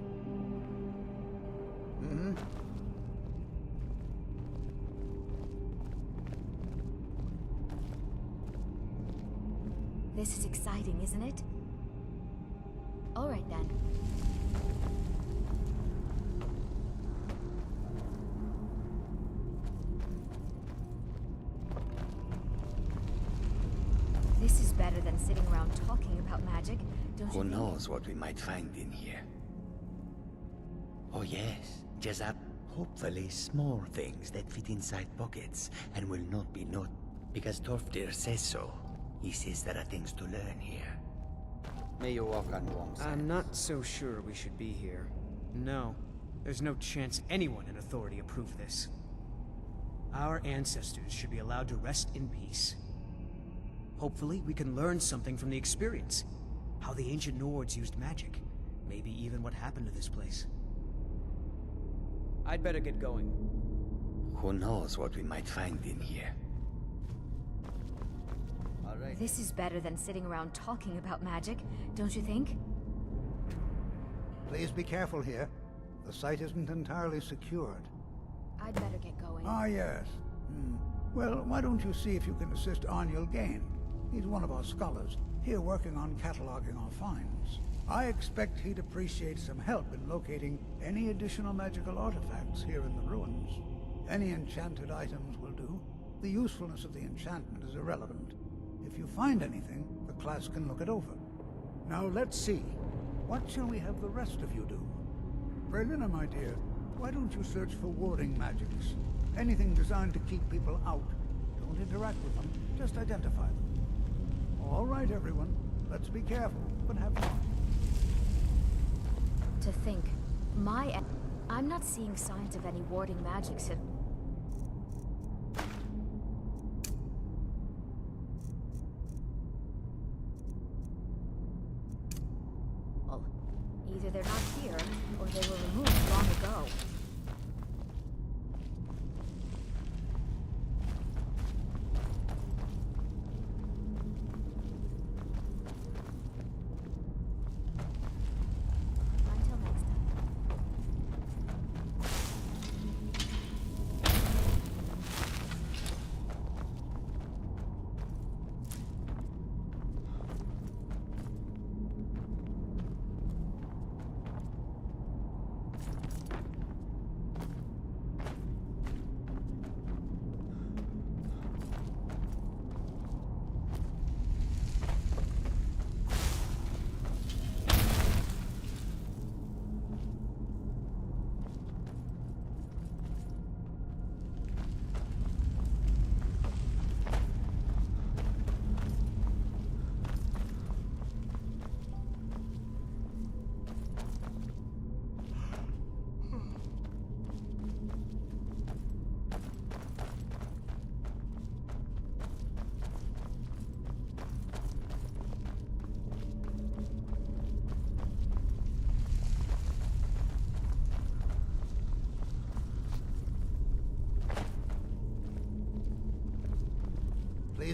This is exciting, isn't it? All right, then. This is better than sitting around talking about magic, don't you Who think? knows what we might find in here? Oh yes, just hopefully small things that fit inside pockets and will not be because Torfdir says so. He says there are things to learn here. May you walk on warm sands. I'm not so sure we should be here. No, there's no chance anyone in authority approved this. Our ancestors should be allowed to rest in peace. Hopefully, we can learn something from the experience. How the ancient Nords used magic. Maybe even what happened to this place. I'd better get going. Who knows what we might find in here? This is better than sitting around talking about magic, don't you think? Please be careful here. The site isn't entirely secured. I'd better get going. Ah, yes. Well, why don't you see if you can assist Arniel Gain? He's one of our scholars, here working on cataloging our finds. I expect he'd appreciate some help in locating any additional magical artifacts here in the ruins. Any enchanted items will do. The usefulness of the enchantment is irrelevant. If you find anything, the class can look it over. Now let's see. What shall we have the rest of you do? Berlina, my dear, why don't you search for warding magics? Anything designed to keep people out. Don't interact with them, just identify them. All right, everyone. Let's be careful, but have fun. To think, I'm not seeing signs of any warding magics at... Well, either they're not here, or they were removed long ago. Until next time.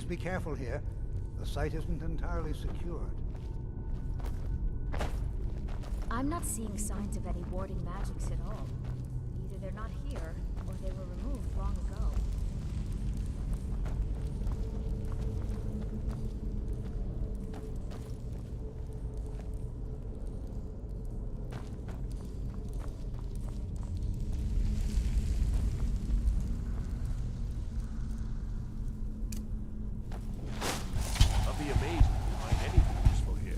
Please be careful here. The site isn't entirely secured. I'm not seeing signs of any warding magics at all. Either they're not here, or they were removed long ago. I'll be amazed if you find anything useful here.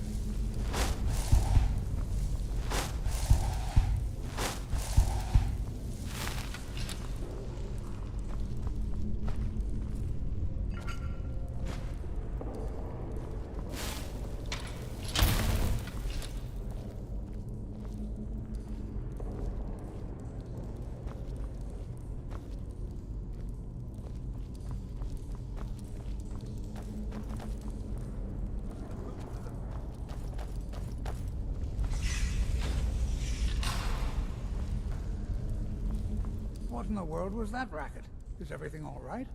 What in the world was that racket? Is everything all right?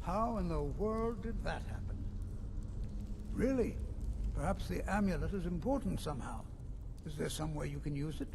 How in the world did that happen? Really? Perhaps the amulet is important somehow. Is there some way you can use it?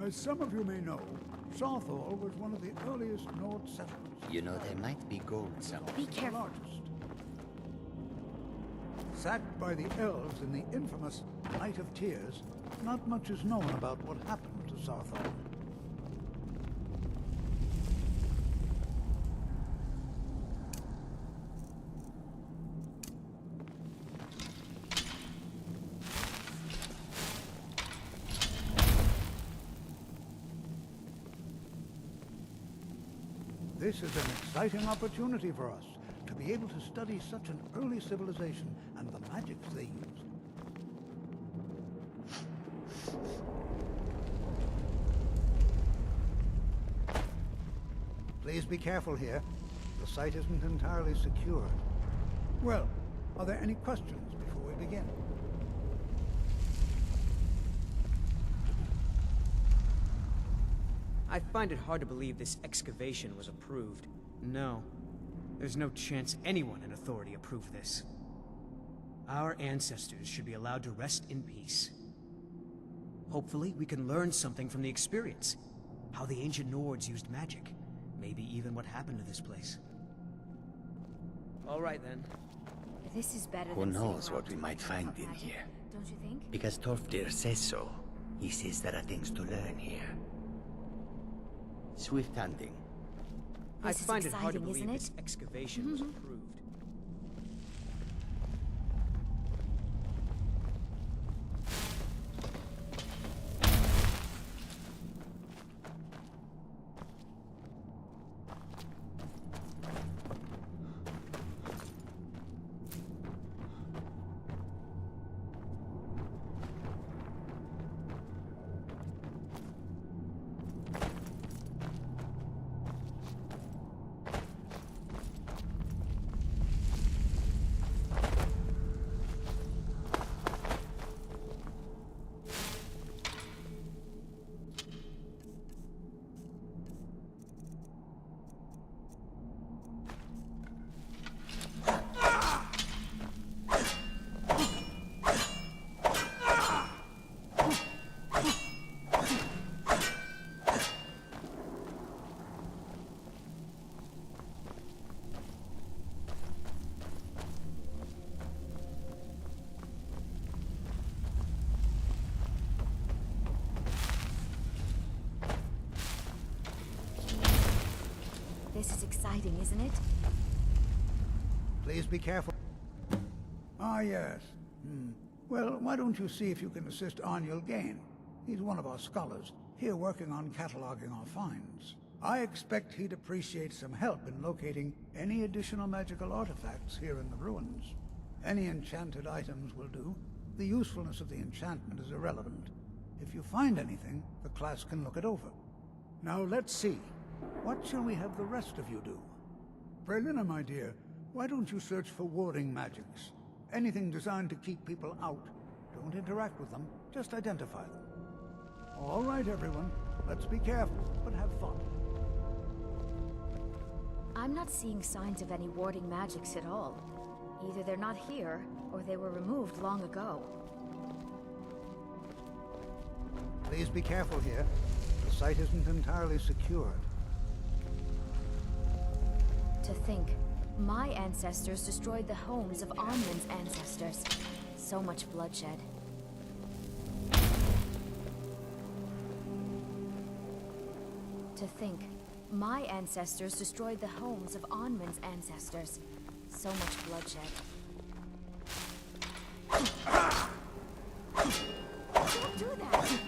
As some of you may know, Southall was one of the earliest Nord settlements. You know, there might be gold somewhere. Be careful. Sacked by the elves in the infamous Night of Tears, not much is known about what happened to Southall. This is an exciting opportunity for us to be able to study such an early civilization and the magics they used. Please be careful here. The site isn't entirely secure. Well, are there any questions before we begin? I find it hard to believe this excavation was approved. No. There's no chance anyone in authority approved this. Our ancestors should be allowed to rest in peace. Hopefully, we can learn something from the experience. How the ancient Nords used magic. Maybe even what happened to this place. All right, then. This is better Who than knows what we might find in here? Don't you think? Because Torfdir says so. He says there are things to learn here. Swift hunting. I find it hard to exciting, believe isn't this excavation was approved. This is exciting, isn't it? Please be careful. Ah, yes. Well, why don't you see if you can assist Arniel Gain? He's one of our scholars, here working on cataloging our finds. I expect he'd appreciate some help in locating any additional magical artifacts here in the ruins. Any enchanted items will do. The usefulness of the enchantment is irrelevant. If you find anything, the class can look it over. Now let's see. What shall we have the rest of you do? Brelina, my dear, why don't you search for warding magics? Anything designed to keep people out. Don't interact with them, just identify them. All right, everyone. Let's be careful, but have fun. I'm not seeing signs of any warding magics at all. Either they're not here, or they were removed long ago. Please be careful here. The site isn't entirely secured. To think, my ancestors destroyed the homes of Onlin's ancestors. So much bloodshed. To think, my ancestors destroyed the homes of Onlin's ancestors. So much bloodshed. Don't do that!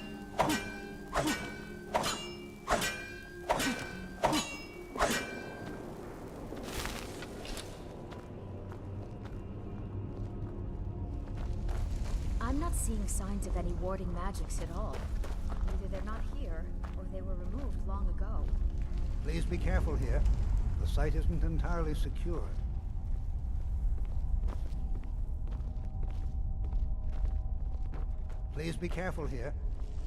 I'm not seeing signs of any warding magics at all. Either they're not here, or they were removed long ago. Please be careful here. The site isn't entirely secured. Please be careful here.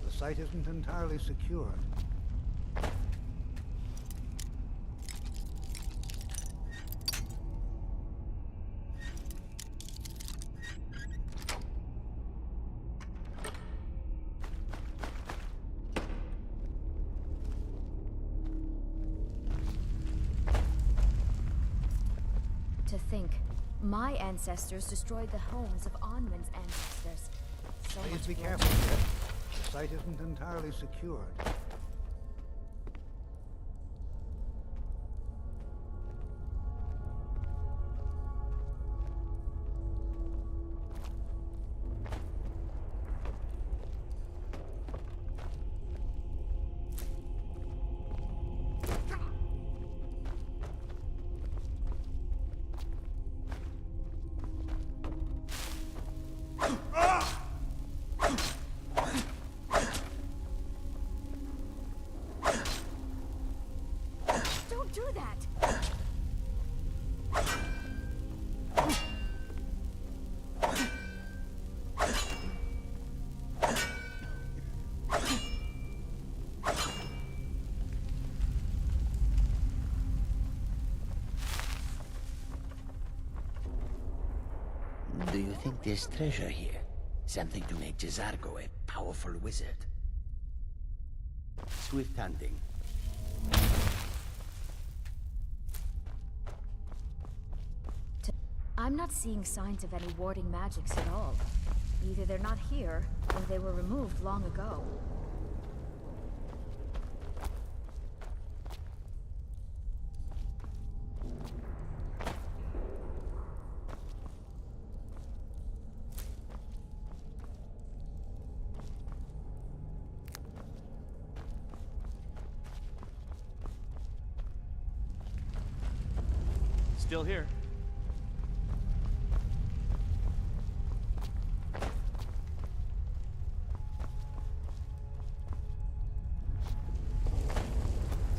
The site isn't entirely secured. to think. My ancestors destroyed the homes of Onwin's ancestors. So Please much be blood. careful here. The site isn't entirely secured. Don't do that! Do you think there's treasure here? Something to make Jizargo a powerful wizard? Swift hunting. I'm not seeing signs of any warding magics at all. Either they're not here, or they were removed long ago. Still here.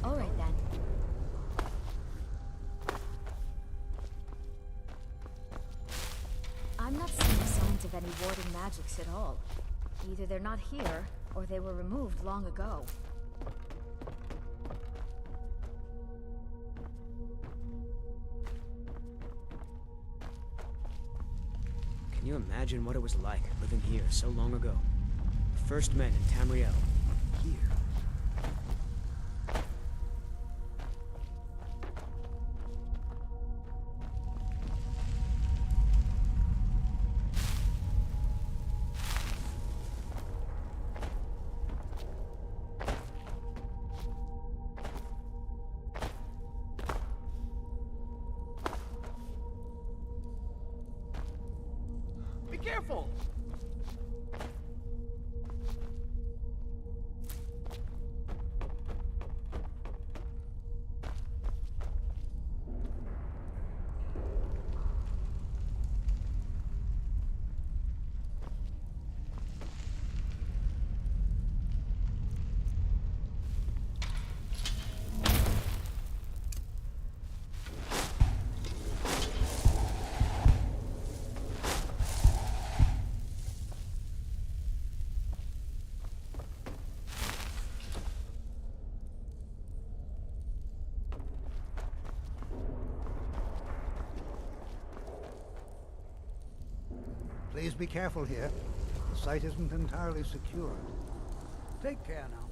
All right then. I'm not seeing signs of any warding magics at all. Either they're not here, or they were removed long ago. Can you imagine what it was like living here so long ago? The first men in Tamriel. Here. Be careful! Please be careful here. The site isn't entirely secured. Take care now.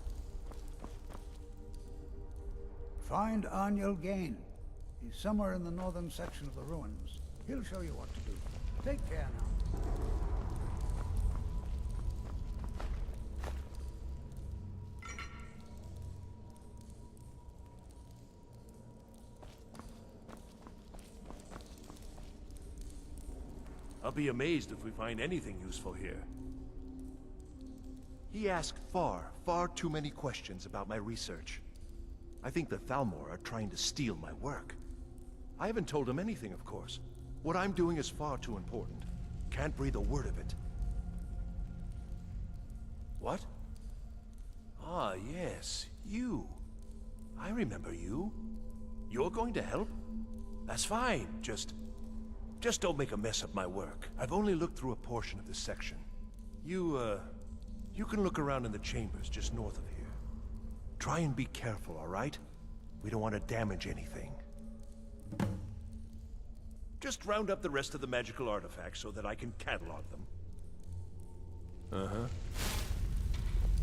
Find Aniel Gain. He's somewhere in the northern section of the ruins. He'll show you what to do. Take care now. I'll be amazed if we find anything useful here. He asked far too many questions about my research. I think the Thalmor are trying to steal my work. I haven't told him anything, of course. What I'm doing is far too important. Can't breathe a word of it. What? Ah, yes, you. I remember you. You're going to help? That's fine, just don't make a mess of my work. I've only looked through a portion of this section. You can look around in the chambers just north of here. Try and be careful, all right? We don't want to damage anything. Just round up the rest of the magical artifacts so that I can catalog them. Uh-huh.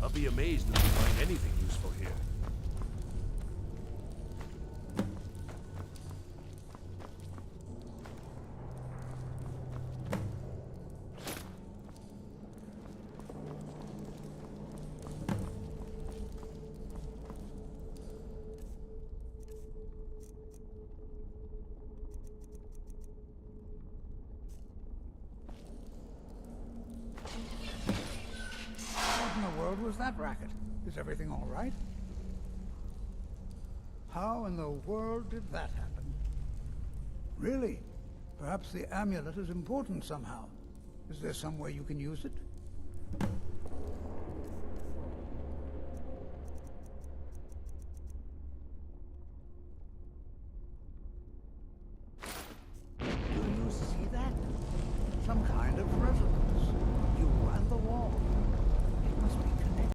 I'll be amazed if we find anything useful here. was that racket? Is everything all right? How in the world did that happen? Really? Perhaps the amulet is important somehow. Is there some way you can use it?